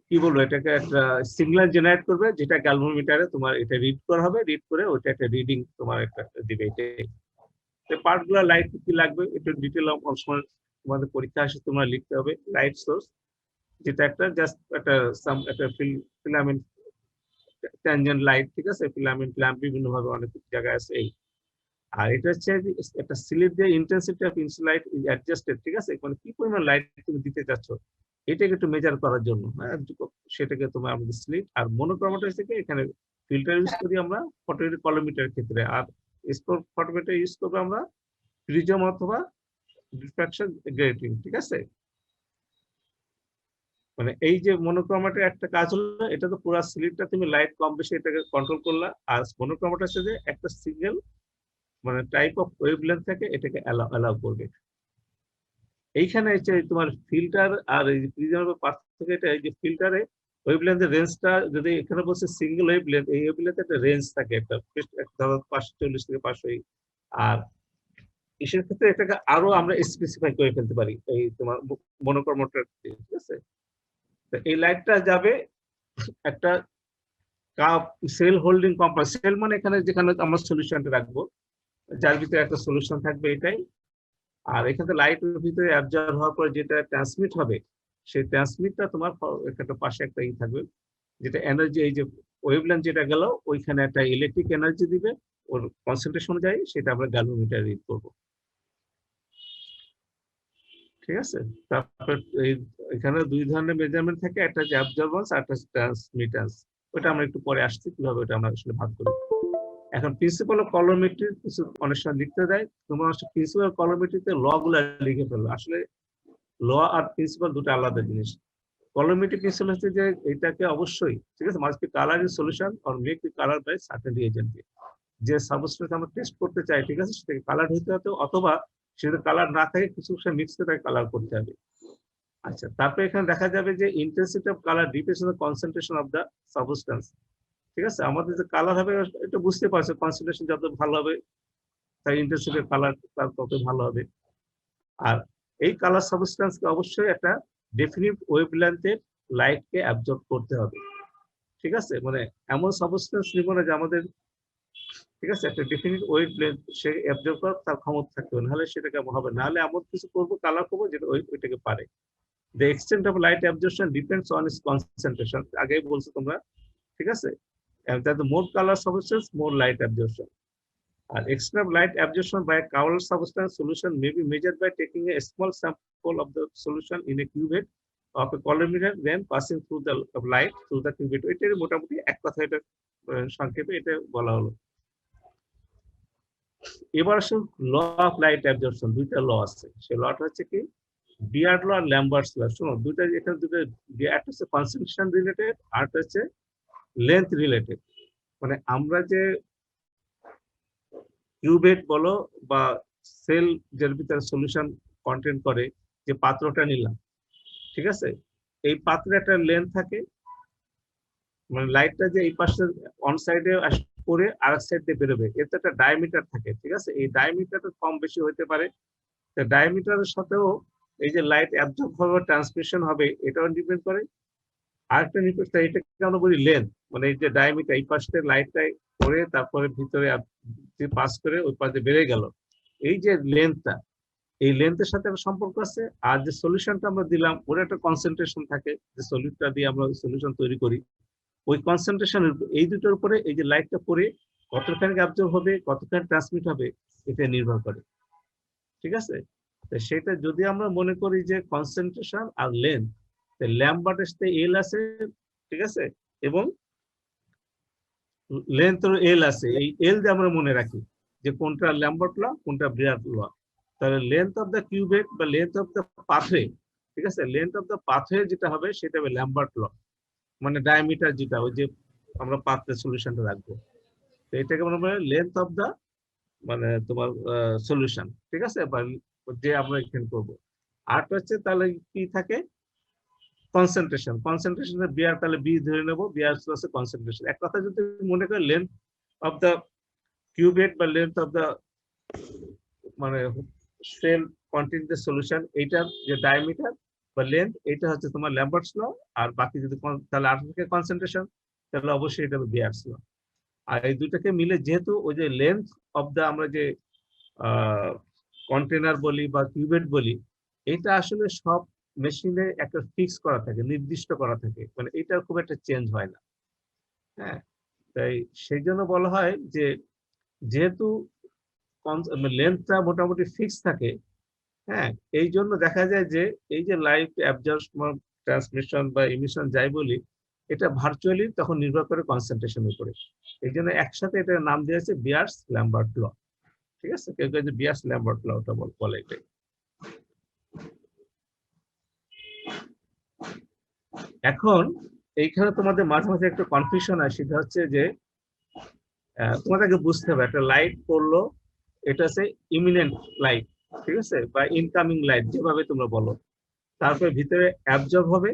কি বলবো, এটাকে একটা সিগন্যাল জেনারেট করবে, যেটা গ্যালভানোমিটারে তোমার এটা রিড করা হবে, রিড করে ওইটা একটা রিডিং তোমার একটা দিবে। এটাই পার্ট গুলো, লাইট কি লাগবে একটু ডিটেল অনেক সময় তোমাদের পরীক্ষা আসে, তোমরা লিখতে হবে লাইট সোর্স, যেটা একটা জাস্ট একটা ফিলামেন্ট ট্যানজেন্ট লাইট, ঠিক আছে, ফিলামেন্ট ল্যাম্প বিভিন্ন ভাবে অনেক জায়গায় আছে এই। আর এটা হচ্ছে একটা সিলিট দিয়ে ইন্টেন্সিটি অফ ইনসুলাইট ইজ অ্যাডজাস্টেড, ঠিক আছে, মানে কি পরিমাণ লাইট তুমি দিতে চাচ্ছ এটাকে একটু মেজার করার জন্য, হ্যাঁ, সেটাকে তোমার আমাদের স্লিট। আর মনোক্রোমেটার থেকে এখানে ফিল্টার ইউজ করি আমরা ফটো কলোমিটার ক্ষেত্রে, আর ফটোমিটার ইউজ করবো আমরা প্রিজম অথবা ডিফ্রাকশন গ্রেটিং, ঠিক আছে। মানে এই যে মনোক্রোমেটার একটা কাজ হলো, এটা তো পুরো স্লিটটা তুমি লাইট কম বেশি এটাকে কন্ট্রোল করলা, আর মনোক্রোমেটার সাথে একটা সিঙ্গেল মানে টাইপ অফ ওয়েভলেন্থ থাকে এটাকে অ্যালাউ করবে। এইখানে হচ্ছে তোমার ফিল্টার আর এই প্রিজমের পার্থক্য, এটা এই যে ফিল্টারে ওয়েভলেন্থের রেঞ্জটা, যদি এখানে বলছে সিঙ্গেল ওয়েভলেন্থ, এই ওয়েভলেন্থে একটা রেঞ্জ থাকে, একটা ধরো 540 থেকে 500, আর ইসের ক্ষেত্রে এটাকে আরো আমরা স্পেসিফাই করে ফেলতে পারি এই তোমার মনোক্রোমেটার, ঠিক আছে। তো এই লাইটটা যাবে একটা সেল হোল্ডিং কম্পাস, সেল মানে এখানে যেখানে আমরা সলিউশনটা রাখবো, যার ভিতরে একটা সলিউশন থাকবে এটাই। আর এখানে লাইটের ভিতরে অ্যাবজর্ব হওয়ার পর যেটা ট্রান্সমিট হবে, সেই ট্রান্সমিটটা তোমার একটা পাশে একটা ই থাকবে, যেটা এনার্জি, এই যে ওয়েভলেন্থ যেটা গেল ওইখানে একটা ইলেকট্রিক এনার্জি দিবে, ওর কনসেন্ট্রেশন অনুযায়ী সেটা আমরা গ্যালভানোমিটার রিড করবো, ঠিক আছে। তারপর এখানে দুই ধরনের মেজারমেন্ট থাকে, একটা হচ্ছে অ্যাবজর্বেন্স আর একটা ট্রান্সমিটেন্স, ওটা আমরা একটু পরে আসছি কিভাবে ওটা আমরা আসলে ভাগ করি। এখন প্রিন্সিপাল অফ কলোমেট্রি কিছু অনেক সময় লিখতে দেয়, তোমরা প্রিন্সিপাল কলোমেট্রিতে ল গুলা লিখে ফেলবে, আসলে ল আর প্রিন্সিপাল দুটো আলাদা জিনিস। কলোমেট্রি প্রিন্সিপাল হচ্ছে যে এটাকে অবশ্যই, ঠিক আছে, must be colour in solution or make the colour by certain reagent, যে সাবস্টেন্স আমরা টেস্ট করতে চাই, ঠিক আছে, সেটাকে কালার হইতে হতো, অথবা সেটা কালার না থাকে কিছু মিক্স করে তাকে কালার করতে হবে। আচ্ছা, তারপরে এখানে দেখা যাবে যে intensity of colour depends on the concentration of the substance, ঠিক আছে। আমাদের যে কালার হবে এটা বুঝতে পারছো, কনসেন্ট্রেশন যত ভালো হবে তার ইন্টেন্সিটি কালার তত ভালো হবে। আর এই কালার সাবস্টেন্সকে অবশ্যই একটা ডেফিনিট ওয়েভলেন্থের লাইটকে অ্যাবজর্ব করতে হবে, ঠিক আছে, মানে এমন সাবস্টেন্স নিব না যে আমাদের, ঠিক আছে, একটা ডেফিনিট ওয়েভলেন্থ সে অ্যাবজর্ব করার তার ক্ষমতা থাকতে হবে, নাহলে সেটা কেমন হবে, নাহলে এমন কিছু করবো কালার করবো যেটা ওইটাকে পারে। The extent of light absorption depends on its concentration, আগেই বলছো তোমরা, ঠিক আছে, and that the more color substance more light absorption, R external light absorption by a colored substance solution may be measured by taking a small sample of the solution in a cuvette of a colorimeter, then passing through the light through the cuvette. এটার মোটামুটি এক কথা, এটা সংক্ষেপে এটা বলা হলো। এবার আসুন ল অফ লাইট অ্যাবজর্পশন, দুইটা ল আছে। সেই লটা হচ্ছে কি বিয়ার্ড ল আর ল্যাম্বার্টস ল। শোনো, দুইটা এখানে দুটো, একটা হচ্ছে কনসেন্ট্রেশন রিলেটেড আর একটা হচ্ছে লেন্থ রিলেটেড। মানে আমরা যে কিউবেট বলো বা সেল যের ভিতরে সলিউশন কন্টেন্ট করে যে পাত্রটা নিলাম, ঠিক আছে, এই পাত্রে একটা লেন্থ থাকে, মানে লাইটটা যে এই পাশে অন সাইডে করে আরেক সাইড দিয়ে বেরোবে, এর তো একটা ডায়ামিটার থাকে, ঠিক আছে। এই ডায়ামিটারটা কম বেশি হতে পারে। ডায়ামিটারের সাথেও এই যে লাইট অ্যাবজর্ব হবে, ট্রান্সমিশন হবে, এটাও ডিপেন্ড করে। আরেকটা ডিপেন্ড করে, এটাকে আমরা বলি লেন্থ, মানে এই যে ডায়ামিটার এই পাশে লাইটটাই করে তারপরে ভিতরে পাস করে ওই পাশে বেড়ে গেল, এই যে লেন্থটা, এই লেন্থের সাথে একটা সম্পর্ক আছে। আর যে সলিউশনটা আমরা দিলাম ওর একটা কনসেন্ট্রেশন থাকে, যে সলিউটটা দিয়ে আমরা সলিউশন তৈরি করি, ওই কনসেন্ট্রেশনের এই দুটোর উপরে এই যে লাইটটা পড়ে কতখানি অ্যাবজর্ব হবে, কতখানি ট্রান্সমিট হবে, এটা নির্ভর করে, ঠিক আছে। তো সেটা যদি আমরা মনে করি যে কনসেন্ট্রেশন আর লেন্থ, ল্যাম্বার্টের সাথে এল আছে, ঠিক আছে, এবং লেন্থ এল আছে, এই এল দিয়ে আমরা মনে রাখি যে কোনটা ল্যাম্বার্ট ল কোনটা বিয়ার্ড ল। তাহলে লেন্থ অফ দ্য কিউবেট বা লেন্থ অফ দ্য পাথওয়ে, ঠিক আছে, লেন্থ অফ দ্য পাথওয়ে যেটা হবে সেটা হবে ল্যাম্বার্ট ল, মানে ডায়ামিটার যেটা ওই যে আমরা পাত্রের সলিউশনটা রাখবো, তো এটাকে আমরা বলি লেন্থ অফ দ্য মানে তোমার সলিউশন, ঠিক আছে, বা যে আমরা এখানে করবো। আরটা হচ্ছে তাহলে কি থাকে কনসেন্ট্রেশন, কনসেন্ট্রেশনের বিয়ার, তাহলে বি ধরে নেবো, বিয়ার আছে কনসেন্ট্রেশন। এক কথা যদি মনে করি লেন্থ অফ দ্য কিউবেট বা লেন্থ অফ দ্য মানে সেল কন্টেইন দ্য সলিউশন, এইটার যে ডায়ামিটার বা লেন্থ, এটা হচ্ছে তোমার ল্যাম্বার্টস ল। আর বাকি যদি তাহলে আর থেকে কনসেন্ট্রেশন, তাহলে অবশ্যই এটা হবে বিয়ার্স ল। আর এই দুটাকে মিলে যেহেতু ওই যে লেন্থ অফ দ্য আমরা যে কন্টেনার বলি বা কিউবেট বলি, এটা আসলে সব মেশিনে একটা ফিক্স করা থাকে, নির্দিষ্ট করা থাকে, মানে এটা খুব একটা চেঞ্জ হয় না। হ্যাঁ, তাই সেই জন্য বলা হয় যে যেহেতু লেন্থটা মোটামুটি ফিক্স থাকে, হ্যাঁ, এই জন্য দেখা যায় যে এই যে লাইট অ্যাবজর্পশন, ট্রান্সমিশন বা ইমিশন যাই বলি, এটা ভার্চুয়ালি তখন নির্ভর করে কনসেন্ট্রেশনের উপরে। এই জন্য একসাথে এটার নাম দিয়েছে বিয়ার্স ল্যাম্বার্ট ল, ঠিক আছে। কেউ কেউ যে বিয়ার্স ল্যাম্বার্ট ল ওটা বলে এটাই। এখন এইখানে তোমাদের মাঝে মাঝে একটা কনফিউশন হয়, সেটা হচ্ছে যে তোমাদেরকে বুঝতে হবে একটা লাইট পড়লো, এটা হচ্ছে ইমিনেন্ট লাইট, ঠিক আছে, বা ইনকামিং লাইট যেভাবে তোমরা বলো, তারপরে ভিতরে অ্যাবজর্ব হবে,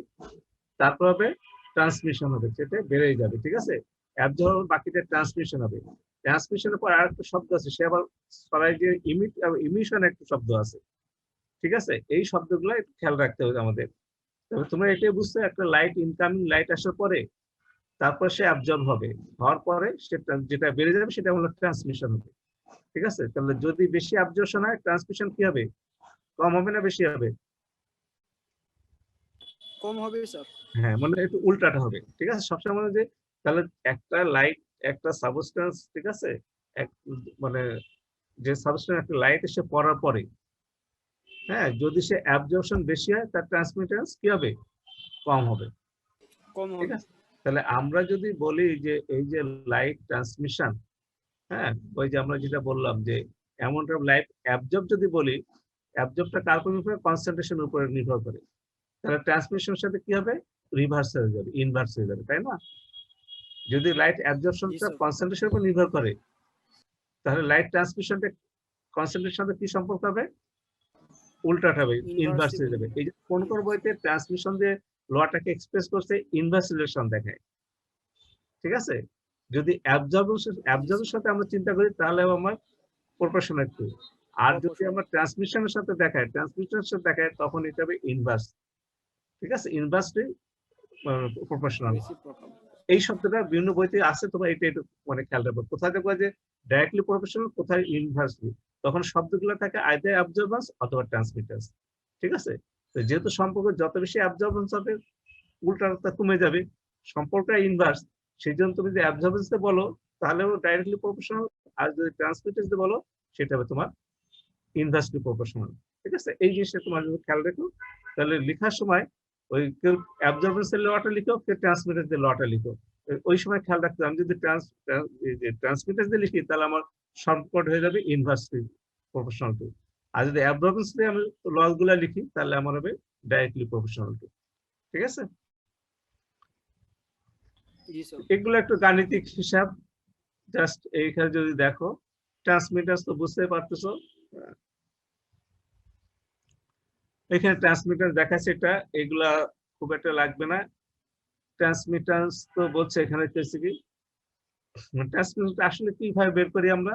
তারপর হবে ট্রান্সমিশন হবে, সেটা বেড়ে যাবে, ঠিক আছে। অ্যাবজর্ব হবে, বাকিটা ট্রান্সমিশন হবে। ট্রান্সমিশনের পর আর একটা শব্দ আছে, সে আবার সবাই যে ইমিশন একটা শব্দ আছে, ঠিক আছে। এই শব্দগুলো একটু খেয়াল রাখতে হবে আমাদের। তবে তোমরা এটাই বুঝতে, একটা লাইট ইনকামিং লাইট আসার পরে তারপর সে অ্যাবজর্ব হবে, হওয়ার পরে সেটা যেটা বেড়ে যাবে সেটা হলো ট্রান্সমিশন হবে, ঠিক আছে। তাহলে যদি বেশি অ্যাবজর্পশন হয়, ট্রান্সমিশন কি হবে, কম হবে না বেশি হবে? কম হবে স্যার। হ্যাঁ, মানে একটু উল্টাটা হবে, ঠিক আছে। সবসময় মনে যে তাহলে একটা লাইট একটা সাবস্টেন্স, ঠিক আছে, এক মানে যে সাবস্টেন্স একটা লাইট এসে পড়ার পরে, হ্যাঁ, যদি সে অ্যাবজর্পশন বেশি হয় তার ট্রান্সমিটেন্স কি হবে, কম হবে, কম ঠিক হবে। আছে। তাহলে আমরা যদি বলি যে এই যে লাইট ট্রান্সমিশন, হ্যাঁ, ওই যে আমরা যেটা বললাম যে অ্যামাউন্ট অফ লাইট অ্যাবজর্ব যদি বলি, অ্যাবজর্বটা কার উপর নির্ভর করে, কনসেন্ট্রেশনের উপরে নির্ভর করে। তাহলে ট্রান্সমিশনের সাথে কি হবে, রিভার্স হয়ে যাবে, ইনভার্স হয়ে যাবে, তাই না? যদি লাইট জি অ্যাবজর্পশনটা স্যার। কনসেন্ট্রেশনের উপর নির্ভর করে, তাহলে লাইট ট্রান্সমিশনটা কনসেন্ট্রেশনের সাথে কি সম্পর্ক হবে, উল্টাটা হবে, ইনভার্স হয়ে ইনভার্সিবল। যাবে। এই যে কোন কোন বইতে ট্রান্সমিশন দিয়ে লটাকে এক্সপ্রেস করছে ইনভার্স রিলেশন দেখায়, ঠিক আছে। যদি অ্যাবজর্বের সাথে আমরা চিন্তা করি তাহলে আমার প্রপোর্শনাল টু। আর যদি আমরা ট্রান্সমিশনের সাথে দেখায় তখন এটা হবে ইনভার্স, ঠিক আছে, ইনভার্সলি প্রপোর্শনাল। রেসিপ্রোকাল। এই শব্দটা বিভিন্ন বইতে আছে, তোমরা এটা একটু মানে খেয়াল রাখবো, কোথায় দেখবো যে ডাইরেক্টলি প্রপোর্শনাল, কোথায় ইনভার্সলি, তখন শব্দগুলো থাকে আইদার অ্যাবজর্বেন্স অথবা ট্রান্সমিটার্স, ঠিক আছে। তো যেহেতু সম্পর্ক যত বেশি অ্যাবজর্বেন্স হবে, উল্টাটা কমে যাবে, সম্পর্কটা ইনভার্স, সেই জন্য তুমি যদি অ্যাবজর্বেন্সে বলো তাহলেও ডাইরেক্টলি প্রপোর্শনাল, আর যদি ট্রান্সমিটেন্স দিয়ে বলো সেটা হবে তোমার ইনভার্সলি প্রপোর্শনাল। ঠিক আছে, এই জিনিসটা তোমার যদি খেয়াল রেখো, তাহলে লেখার সময় ওই কেউ অ্যাবজর্বেন্সের লটা লিখো, কেউ ট্রান্সমিটেন্স দিয়ে লটা লিখো। ওই সময় খেয়াল রাখতে হবে, আমি যদি ট্রান্সমিটেন্স দিয়ে লিখি তাহলে আমার শর্টকাট হয়ে যাবে ইনভার্সলি প্রপোর্শনাল টু। আর যদি অ্যাবজর্বেন্স দিয়ে আমি লগুলা লিখি তাহলে আমার হবে ডাইরেক্টলি প্রপোর্শনাল টু। ঠিক আছে, জি স্যার। এগুলো একটু গাণিতিক হিসাব, জাস্ট এইখানে যদি দেখো ট্রান্সমিটার তো বুঝতে পারতেছো, এখানে ট্রান্সমিটার দেখাচ্ছে এটা, এগুলা খুব একটা লাগবে না। ট্রান্সমিটান্স তো বলছে এখানে হচ্ছে কি, ট্রান্সমিটার আসলে কিভাবে বের করি আমরা,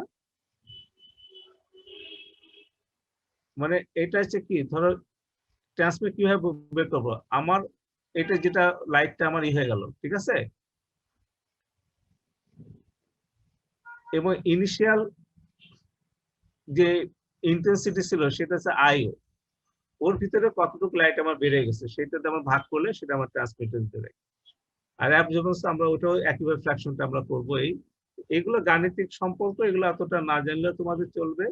মানে এটা হচ্ছে কি, ধরো ট্রান্সমিট কিভাবে বের করবো, আমার এটা যেটা লাইটটা আমার হয়ে গেল, ঠিক আছে, এবং ইনিশিয়াল যে ইন্টেন্সিটি ছিল সেটা হচ্ছে আইও, ওর ভিতরে কতটুকু লাইট আমার বেড়ে গেছে সেটাতে আমার ভাগ করলে সেটা আমার ট্রান্সমিটেন্স দেবে। আর অ্যাবজর্বেন্স আমরা ওটাও একইভাবে ফ্র্যাকশনটা আমরা করবো। এইগুলো গাণিতিক সম্পর্ক, এগুলো এতটা না জানলেও তোমাদের চলবে।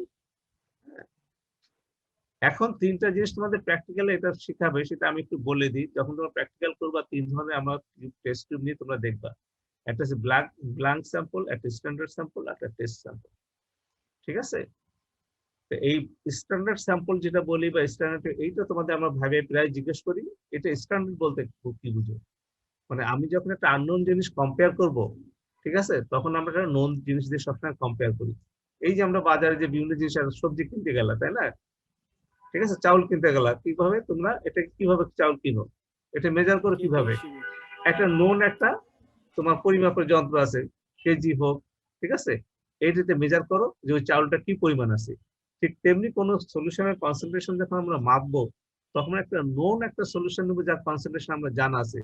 এখন তিনটা জিনিস তোমাদের প্র্যাকটিক্যালি এটা শেখাবে, সেটা আমি একটু বলে দিই। যখন তোমরা প্র্যাকটিক্যাল করবা, তিন ধরনের আমরা টেস্ট টিউব নিয়ে তোমরা দেখবা। একটা হচ্ছে ব্ল্যাঙ্ক স্যাম্পল, একটা স্ট্যান্ডার্ড স্যাম্পল, একটা টেস্ট স্যাম্পল। ঠিক আছে, তো এই স্ট্যান্ডার্ড স্যাম্পল যেটা বলি বা স্ট্যান্ডার্ড, এইটা তোমাদের আমরা ভাবে প্রায় জিজ্ঞেস করি, এটা স্ট্যান্ডার্ড বলতে কি বুঝো, মানে আমি যখন একটা আননোন জিনিস কম্পেয়ার করব, ঠিক আছে, তখন আমরা একটা নোন জিনিস দিয়ে সবসময় কম্পেয়ার করি। এই যে আমরা বাজারে যে বিভিন্ন জিনিস, সবজি কিনতে গেলা, তাই না, ঠিক আছে, চাউল কিনতে গেলা, কিভাবে তোমরা এটা কিভাবে চাউল কিনো, এটা মেজার করো কিভাবে, একটা নোন একটা তোমার পরিমাপের যন্ত্র আছে, কেজি হোক, ঠিক আছে, এইটাতে মেজার করো যে ওই চাউলটা কি পরিমাণ আছে। ঠিক তেমনি কোন সলিউশনের কনসেন্ট্রেশন যখন আমরা মাপবো, তখন একটা নোন একটা সলিউশন নেবো যার কনসেন্ট্রেশন আমরা জানা আছে,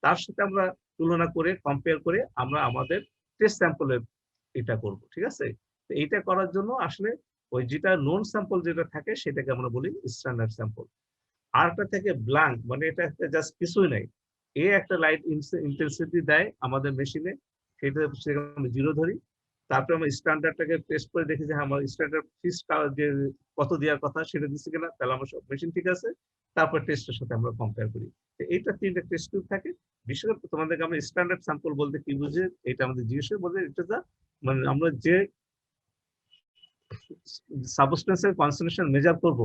তার সাথে আমরা তুলনা করে কম্পেয়ার করে আমরা আমাদের টেস্ট স্যাম্পলে এটা করব। ঠিক আছে, তো এইটা করার জন্য আসলে ওই যেটা নোন স্যাম্পল যেটা থাকে সেটাকে আমরা বলি স্ট্যান্ডার্ড স্যাম্পল। আরটা থেকে ব্ল্যাঙ্ক, মানে এটা জাস্ট কিছুই নাই, এ একটা লাইট ইন্টেন্সিটি দেয় আমাদের মেশিনে, সেটা আমি জিরো ধরি, তারপরে আমরা স্ট্যান্ডার্ডটাকে টেস্ট করে দেখি যে আমার স্ট্যান্ডার্ড ফিক্স যে কত দেওয়ার কথা সেটা দিচ্ছে কিনা, তাহলে আমার সব মেশিন ঠিক আছে, তারপর টেস্টের সাথে আমরা কম্পেয়ার করি। এইটা তিনটা টেস্ট টিউব থাকে। বিশেষ করে তোমাদেরকে আমরা স্ট্যান্ডার্ড স্যাম্পল বলতে কি বুঝে এটা আমাদের জিজ্ঞেস বলতে, এটা মানে আমরা যে সাবস্টেন্সের কনসেন্ট্রেশন মেজার করব,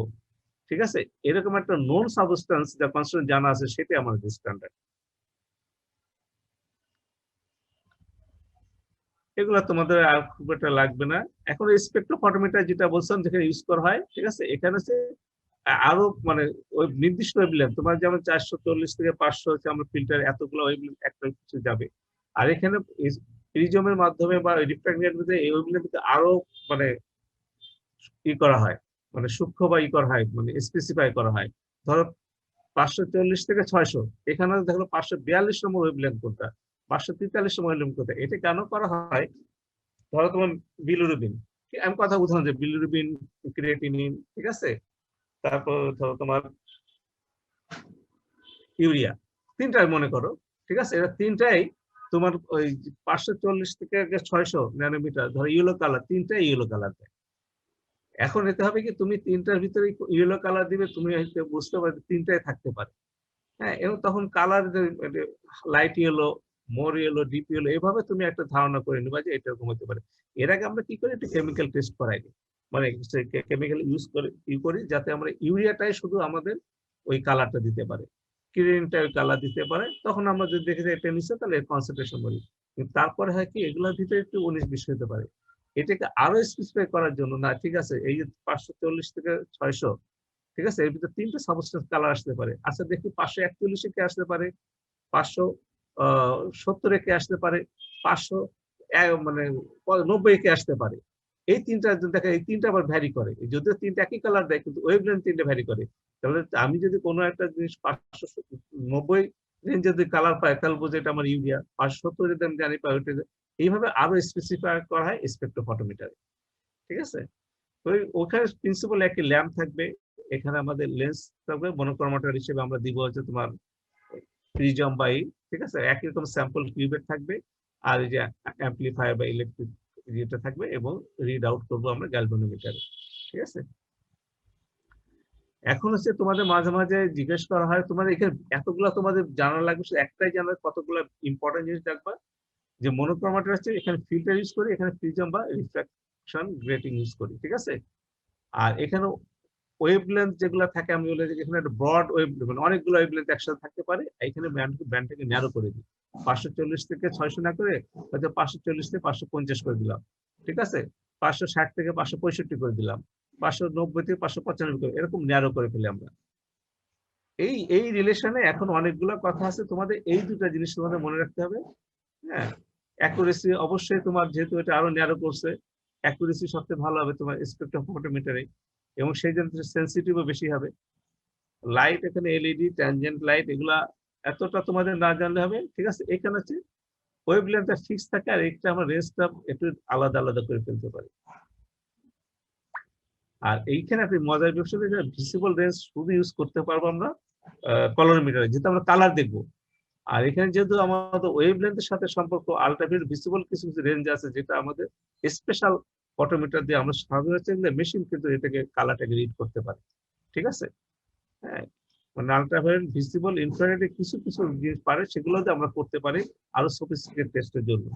ঠিক আছে, এরকম একটা নন সাবস্টেন্স যা কনসেন্ট্রেশন জানা আছে সেটাই আমাদের স্ট্যান্ডার্ড। এগুলো তোমাদের আর খুব একটা লাগবে না। এখন স্পেকট্রোফটোমিটার যেটা বলছিলাম যেখানে ইউজ করা হয়, ঠিক আছে, এখানে হচ্ছে আরো মানে ওই নির্দিষ্ট ওয়েভলেন্থ, তোমার যেমন 440 থেকে 500 হচ্ছে আমরা ফিল্টার, এতগুলো ওয়েভলেন্থ একটা কিছু যাবে। আর এখানে প্রিজমের মাধ্যমে বা রিফ্র্যাক্টের মধ্যে এই ওয়েভলেন্থ আরো মানে ই করা হয়, মানে সূক্ষ্ম বা ই করা হয়, মানে স্পেসিফাই করা হয়। ধরো 540 থেকে 600, এখানে দেখো 542 নম্বর ওয়েভলেন্থ কোনটা, 543 নম্বর ওয়েভলেন্থ কোনটা। এটা কেন করা হয়, ধরো তোমার বিলিরুবিন, আমি কথা উদাহরণ যে বিলিরুবিন, ক্রিয়েটিনিন, ঠিক আছে, তারপর ধরো তোমার ইউরিয়া, তিনটাই মনে করো, ঠিক আছে, এরা তিনটাই তোমার ওই 540 থেকে 600 ন্যানোমিটার, ধরো ইয়েলো কালার, তিনটাই ইয়েলো কালার দেয়। এখন এতে হবে কি, তুমি তিনটার ভিতরে ইয়েলো কালার দিবে, তুমি হয়তো বুঝতে পারবে তিনটাই থাকতে পারে, হ্যাঁ, এবং তখন কালার লাইট ইয়েলো, মোর ইয়েলো, ডিপ ইয়েলো, এভাবে তুমি একটা ধারণা করে নিবা যে এটা এরকম হতে পারে। এর আগে আমরা কি করি, একটা কেমিক্যাল টেস্ট করাই দিই, মানে কেমিক্যাল ইউজ করি যাতে আমরা ইউরিয়াটাই শুধু আমাদের ওই কালারটা দিতে পারে, ক্রিয়েটিনটা ওই কালার দিতে পারে। তখন আমরা যদি দেখি যে এটা নিচ্ছে তাহলে কনসেন্ট্রেশন বলি। কিন্তু তারপরে হয় কি, এগুলোর ভিতরে একটু 19-20 হতে পারে। এটাকে আরো স্পেসিফাই করার জন্য না, ঠিক আছে, এই যে 540 থেকে 600, ঠিক আছে, এর ভিতরে তিনটা সাবস্টেন্স কালার আসতে পারে। আচ্ছা দেখি 541 কে আসতে পারে, 570 কে আসতে পারে, 500 মানে 90 কে আসতে পারে। এই তিনটা দেখা, এই তিনটা আবার ভ্যারি করে, যদিও তিনটা একই কালার দেয় কিন্তু ওয়েভলেন্থ তিনটা ভ্যারি করে। তাহলে আমি যদি কোনো একটা জিনিস 590 রেঞ্জ যদি কালার পাই, তাহলে বুঝে এটা আমার ইউরিয়া। 570 যদি আমি জানি পাই, ওইটা এইভাবে আরো স্পেসিফাই করা হয় স্পেকট্রোফটোমিটারে। ঠিক আছে, তো ওখানে প্রিন্সিপাল একটি ল্যাম্প থাকবে, এখানে আমাদের লেন্স থাকবে, মনোক্রোমাটার হিসেবে আমরা দিব হচ্ছে তোমার প্রিজম বা ঠিক আছে, একই রকম স্যাম্পল কিউবেট থাকবে। আর এই যে অ্যাম্পলিফায়ার বা ইলেকট্রিক যেটা থাকবে এবং রিড আউট করবো আমরা গ্যালভানোমিটারে। ঠিক আছে, এখন হচ্ছে তোমাদের মাঝে মাঝে জিজ্ঞেস করা হয় তোমাদের এখানে এতগুলা তোমাদের জানা লাগবে, শুধু একটাই জানা, কতগুলো ইম্পর্টেন্ট জিনিস দেখবা যে মনোক্রোমাটা হচ্ছে এখানে ফিল্টার ইউজ করি, এখানে প্রিজম বা রিফ্রাকশন গ্রেটিং ইউজ করি। ঠিক আছে, আর এখানে ওয়েভলেন্থ যেগুলো থাকে আমি বলে এখানে একটা ব্রড ওয়েভ, মানে অনেকগুলো ওয়েভলেন্থ একসাথে থাকতে পারে, এখানে ব্যান্ডটাকে ন্যারো করে দিই, 540 থেকে 600 না করে হয়তো 540 থেকে 550 করে দিলাম। ঠিক আছে, 560 থেকে 565 করে দিলাম, 590 থেকে 595 করে, এরকম ন্যারো করে ফেলি আমরা। এই রিলেশনে এখন অনেকগুলো কথা আছে, তোমাদের এই দুটা জিনিস তোমাদের মনে রাখতে হবে। হ্যাঁ, অ্যাকুরেসি অবশ্যই তোমার, যেহেতু এটা আরো ন্যারো করছে, অ্যাকুরেসি সবচেয়ে ভালো হবে তোমার স্পেকট্রোফোটোমিটারে, এবং সেই জন্য সেন্সিটিভও বেশি হবে। লাইট এখানে এলইডি, ট্যানজেন্ট লাইট, এগুলা এতটা তোমাদের না জানলে হবে। ঠিক আছে, এখানে হচ্ছে ওয়েভলেন্থটা ফিক্স থাকে, আর একটা আমরা রেঞ্জটা একটু আলাদা আলাদা করে ফেলতে পারি। আর এইখানে আপনি মজার বিষয়, ভিজিবল রেঞ্জ শুধু ইউজ করতে পারবো আমরা কলোরিমিটারে, যেহেতু আমরা কালার দেখবো। আর এখানে যেহেতু আমাদের ওয়েভলেন্থের সাথে সম্পর্ক, আলট্রাভায়োলেট ভিজিবল কিছু কিছু রেঞ্জ আছে যেটা আমাদের স্পেশাল ফটোমিটার দিয়ে আমরা সাধারণত মেশিন কিন্তু এটাকে কালারটাকে রিড করতে পারে। ঠিক আছে, হ্যাঁ, মানে আলট্রাভায়োলেট ভিজিবল ইনফ্রারেডে কিছু কিছু জিনিস পারে, সেগুলো আমরা করতে পারি আরো সফিস্টিকেটেড টেস্টের জন্য।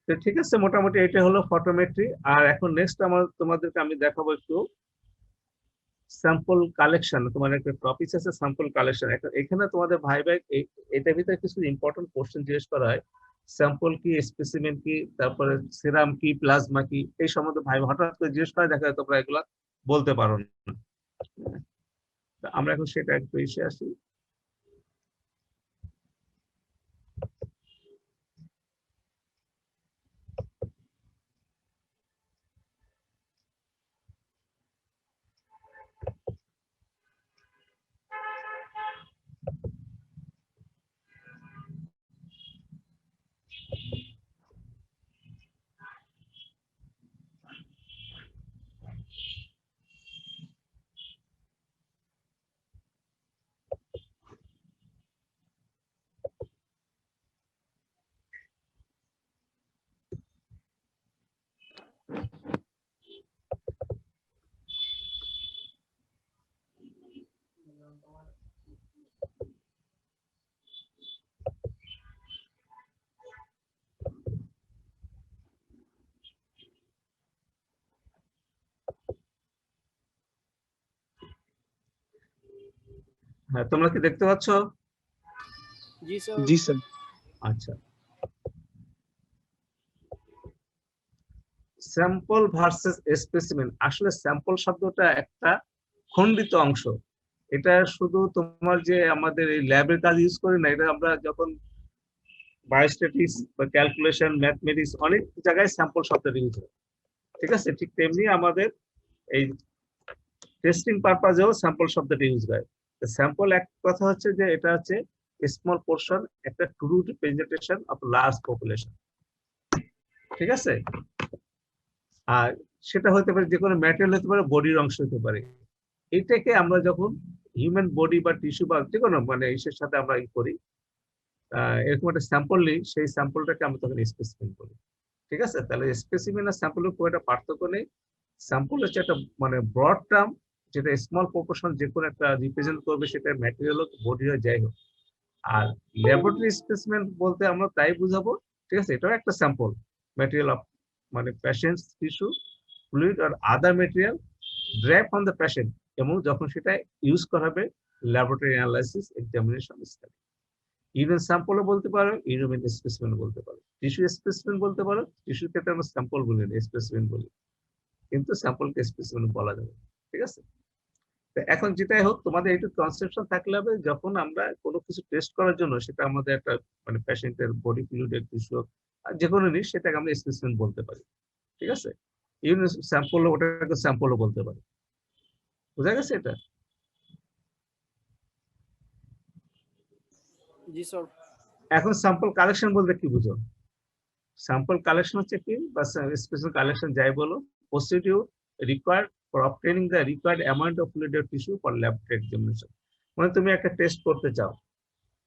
তো ঠিক আছে, মোটামুটি এটা হলো ফটোমেট্রি। আর এখন নেক্সট তোমাদেরকে আমি দেখাবো একটু স্যাম্পল কালেকশন। তোমার একটা টপিক আছে স্যাম্পল কালেকশন। এখানে তোমাদের ভাই এটার ভিতরে কিছু ইম্পর্টেন্ট কোশ্চেন জিজ্ঞেস করা হয়, স্যাম্পল কি, স্পেসিমেন কি, তারপরে সিরাম কি, প্লাজমা কি, এই সম্বন্ধে ভাই হঠাৎ করে জিজ্ঞেস করে, দেখা যায় তোমরা এগুলা বলতে পারো না। আমরা এখন সেটা একটু এসে আসি। হ্যাঁ, তোমরা কি দেখতে পাচ্ছ? জি স্যার। জি স্যার। আচ্ছা, স্যাম্পল ভার্সেস স্পেসিমেন, আসলে স্যাম্পল শব্দটা একটা খণ্ডিত অংশ। এটা শুধু তোমার যে আমাদের এই ল্যাবের কাজ ইউজ করি না, এটা আমরা যখন বায়োস্ট্যাটিক্স বা ক্যালকুলেশন, ম্যাথমেটিক্স, অনেক জায়গায় স্যাম্পল শব্দটা ইউজ হয়। ঠিক আছে, ঠিক তেমনি আমাদের এই টেস্টিং পারপাজেও স্যাম্পল শব্দটা ইউজ হয়। স্যাম্পল এক কথা হচ্ছে যে এটা হচ্ছে স্মল পোর্শন, একটা true representation of large population. ঠিক আছে, আর সেটা হতে পারে যে কোনো ম্যাটেরিয়াল হতে পারে, বডির অংশ হতে পারে। এটাকে আমরা যখন হিউম্যান বডি বা টিস্যু বা যে কোনো মানে ইসের সাথে আমরা করি, এরকম একটা স্যাম্পল নিই, সেই স্যাম্পলটাকে আমরা তখন স্পেসিমেন বলি। ঠিক আছে, তাহলে স্পেসিমেন আর স্যাম্পলের খুব একটা পার্থক্য নেই। স্যাম্পল হচ্ছে একটা মানে ব্রড টার্ম, যেটা স্মল প্রপোর্শন যে কোনো একটা রিপ্রেজেন্ট করবে, সেটা ম্যাটেরিয়াল হোক, বডি হোক, যাই হোক। আর ল্যাবরেটরি স্পেসিমেন বলতে আমরা তাই বুঝাবো, ঠিক আছে, এটাও একটা স্যাম্পল ম্যাটেরিয়াল অফ মানে পেশেন্টস টিস্যু, ফ্লুইড আর other material derived from the patient, এবং যখন সেটা ইউজ করা হবে laboratory analysis, examination, study. Urine স্যাম্পলও বলতে পারো, ইউরিন স্পেসিমেন বলতে পারো, টিস্যু স্পেসিমেন বলতে পারো। টিস্যুর ক্ষেত্রে আমরা স্যাম্পল বলি না, স্পেসিমেন বলি, কিন্তু স্যাম্পলকে স্পেসিমেন বলা যাবে। ঠিক আছে, তো এখন যেটাই হোক, তোমাদের একটু কনসেপশন থাকলে হবে, যখন আমরা কোনো কিছু টেস্ট করার জন্য, সেটা আমাদের একটা মানে পেশেন্টের বডি ফ্লুইডের টিস্যু যে কোনো জিনিস, সেটাকে আমরা স্পেসিমেন বলতে পারি। ঠিক আছে, ইউরিন স্যাম্পল ওটাকে স্যাম্পলও বলতে পারি। বুঝা গেছে এটা? জি স্যার। এখন স্যাম্পল কালেকশন বলতে কি বুঝো? স্যাম্পল কালেকশন হচ্ছে কি, বা স্পেশাল কালেকশন যাই বলো, procedure required for obtaining the required amount of fluid or tissue for laboratory examination. মানে তুমি একটা টেস্ট করতে চাও,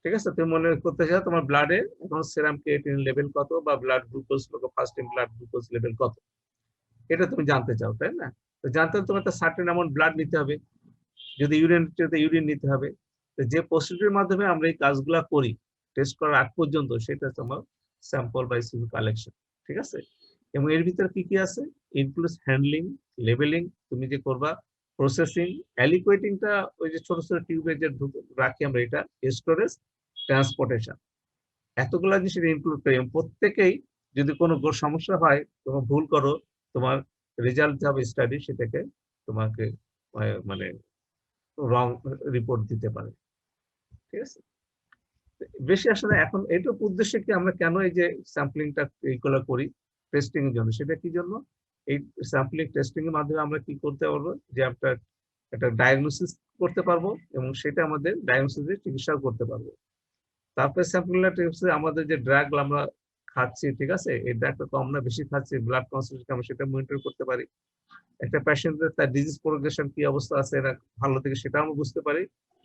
ঠিক আছে, তুমি মনে করতে চাও তোমার ব্লাডে এখন সেরাম ক্রিয়েটিন লেভেল কত বা blood glucose fasting blood glucose level কত, এটা তুমি জানতে চাও, তাই না? তো জানতে হলে তোমার একটা সার্টেন অ্যামাউন্ট ব্লাড নিতে হবে, যদি ইউরিন নিতে হবে। তো যে প্রসিডিউরের মাধ্যমে আমরা এই কাজগুলা করি টেস্ট করার আগ পর্যন্ত, সেটা তোমার স্যাম্পল বা সিভি কালেকশন। ঠিক আছে, এবং এর ভিতরে কি কি আছে? ইনক্লুডস হ্যান্ডলিং, লেবেলিং তুমি যে করবা, প্রসেসিং, অ্যালিকুয়েটিংটা ওই যে ছোট ছোট টিউবে যে রাখি আমরা, এটা স্টোরেজ, ট্রান্সপোর্টেশন, এতগুলা জিনিস ইনক্লুড করি। প্রত্যেকেই যদি কোনো সমস্যা হয়, তোমার ভুল করো, তোমার রেজাল্ট যাবে স্টাডি সেটাকে তোমাকে মানে রং রিপোর্ট দিতে পারে। ঠিক আছে, বেশি আসলে এখন এইটুকু উদ্দেশ্যে কি আমরা কেন এই যে স্যাম্পলিংটা এইগুলো করি টেস্টিং এর জন্য, সেটা কি জন্য? এই স্যাম্পলিং টেস্টিং এর মাধ্যমে আমরা কি করতে পারবো, যে আমরা একটা ডায়াগনোসিস করতে পারবো এবং সেটা আমাদের ডায়াগনোসিসের চিকিৎসা করতে পারবো। তারপরে স্যাম্পলিং টেস্টে আমাদের যে ড্রাগ আমরা খাচ্ছি, ঠিক আছে, এই ড্রাগটা কম না বেশি খাচ্ছি, ব্লাড কনসেন্ট্রেশন আমরা সেটা মনিটর করতে পারি। একটা পেশেন্টের তার ডিজিজ প্রোগ্রেশন কি অবস্থা আছে, এটা ভালো থেকে সেটা আমরা বুঝতে পারি।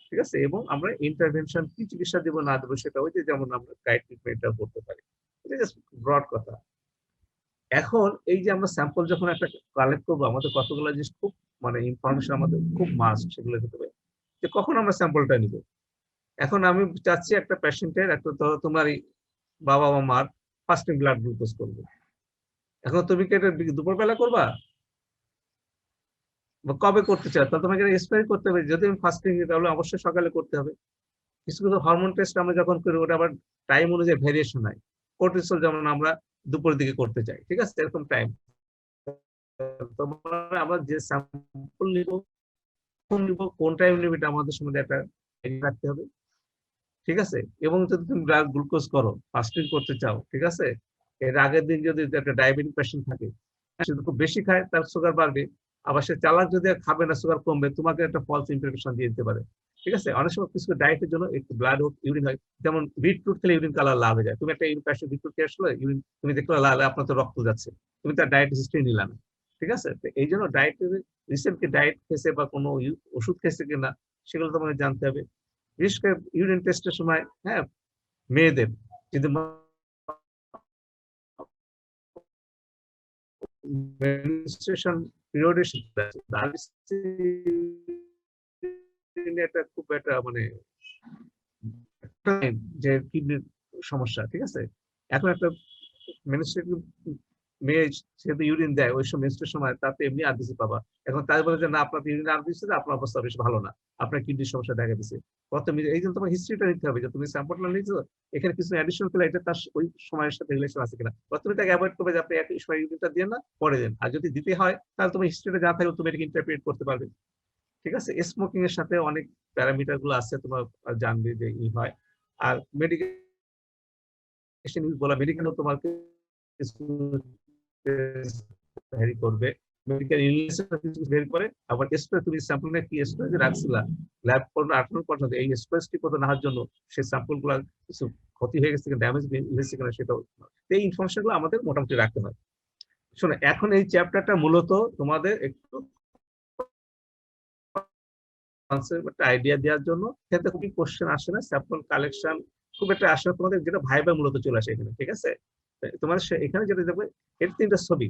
ঠিক আছে, এবং আমরা ইন্টারভেনশন কি চিকিৎসা দেবো না দেবো সেটা হচ্ছে যেমন আমরা গাইড ট্রিটমেন্টটা করতে পারি। এটা জাস্ট ব্রড কথা। এখন এই যে আমরা স্যাম্পল যখন একটা কালেক্ট করবো, আমাদের কতগুলো জিনিস খুব মানে ইনফরমেশন আমাদের খুব মাস্ট, সেগুলো হতে হবে যে কখন আমরা স্যাম্পলটা নিব। এখন আমি চাচ্ছি একটা পেশেন্টের একটা, ধরো তোমার বাবা বা মার ফাস্টিং ব্লাড গ্লুকোজ করবো, এখন তুমি কি এটা দুপুরবেলা করবা বা কবে করতে চাও? তাহলে তোমাকে এক্সপায়ার করতে হবে। যদি আমি ফাস্টিং তাহলে অবশ্যই সকালে করতে হবে। কিছু কিছু হরমোন টেস্ট আমরা যখন করি, ওটা আবার টাইম অনুযায়ী ভেরিয়েশন হয়। কর্টিসল যেমন আমরা দুপুরের দিকে করতে চাই, ঠিক আছে, এরকম টাইম। তোমার আমরা যে স্যাম্পল নিব, কোন টাইম নিব, এটা আমাদের সম্বন্ধে একটা রাখতে হবে। ঠিক আছে, এবং যদি তুমি ব্লাড গ্লুকোজ করো, ফাস্টিং করতে চাও, ঠিক আছে, এর আগের দিন যদি একটা ডায়াবেটিক পেশেন্ট থাকে, সে খুব বেশি খায়, তার সুগার বাড়বে। আবার সে চালাক যদি খাবে না, সুগার কমবে, তোমাকে একটা ফলস ইনফরমেশন দিয়ে দিতে পারে। ঠিক আছে, অনেক সময় কিছু ডায়েটের জন্য একটু ব্লাড হোক, ইউরিন হয়, যেমন বিটরুট খেলে ইউরিন কালার লাল হয়ে যায়। তুমি একটা পেশেন্ট বিটরুট খেয়ে আসলে ইউরিন তুমি দেখলে লাল, আপনার তো রক্ত যাচ্ছে, তুমি তার ডায়েট হিস্ট্রি নিলা না। ঠিক আছে, তো এই জন্য ডায়েটের রিসেন্টলি ডায়েট খেয়েছে বা কোনো ওষুধ খেয়েছে কিনা, সেগুলো তোমাকে জানতে হবে। বিশেষ করে ইউরিন টেস্টের সময়, হ্যাঁ, মেয়েদের যদি মেনস্ট্রুয়েশন পিরিয়ডের একটা খুব একটা মানে যে কিডনির সমস্যা, ঠিক আছে, এখন একটা মেনস্ট্রুয়েশন মেয়ে সেহেতু ইউরিন দেয় ওই সময় মেনস্ট্রুয়েশন সময়, তাতে এমনি আরবিসি পাবা। এখন তাই বলে যে না, আপনার ইউরিন আরবিসি, আপনার অবস্থা বেশ ভালো না, আপনার কিডনির সমস্যা দেখা দিচ্ছে। কত এই জন্য তোমার হিস্ট্রিটা নিতে হবে, যে তুমি স্যাম্পলটা নিয়েছো, এখানে কিছু অ্যাডিশনাল পেলে এটা তার ওই সময়ের সাথে রিলেশন আছে কিনা, বা তুমি তাকে অ্যাভয়েড করবে যে আপনি একই সময় ইউরিনটা দিয়ে না, পরে দেন। আর যদি দিতে হয় তাহলে তুমি হিস্ট্রিটা যা থাকবে তুমি এটাকে ইন্টারপ্রিট করতে পারবে। ঠিক আছে, স্মোকিং এর সাথে অনেক প্যারামিটার গুলো আছে, তোমার জানবে যে ই হয়। আর মেডিকেশন বলা, মেডিকেলও তোমাকে ভ্যারি করবে, মেডিকেল ইলনেস কিছু ভ্যারি করে। আবার স্টোরেজ, তুমি স্যাম্পল নিয়ে কি স্টোরেজে রাখছিলা ল্যাব করোনা 18 পর্যন্ত, এই স্টোরেজটি কত না হওয়ার জন্য সেই স্যাম্পল গুলা কিছু ক্ষতি হয়ে গেছে, ড্যামেজ হয়েছে কিনা, সেটাও এই ইনফরমেশন গুলো আমাদের মোটামুটি রাখতে হয়। শোনো, এখন এই চ্যাপ্টারটা মূলত তোমাদের একটু একটা আইডিয়া দেওয়ার জন্য, ক্ষেত্রে খুবই কোশ্চেন আসে না, স্যাম্পল কালেকশন খুব একটা আসে না তোমাদের, যেটা ভাইবা মূলত চলে আসে এখানে। ঠিক আছে, তোমার এখানে যেটা দেখবে এর 3টা ছবি।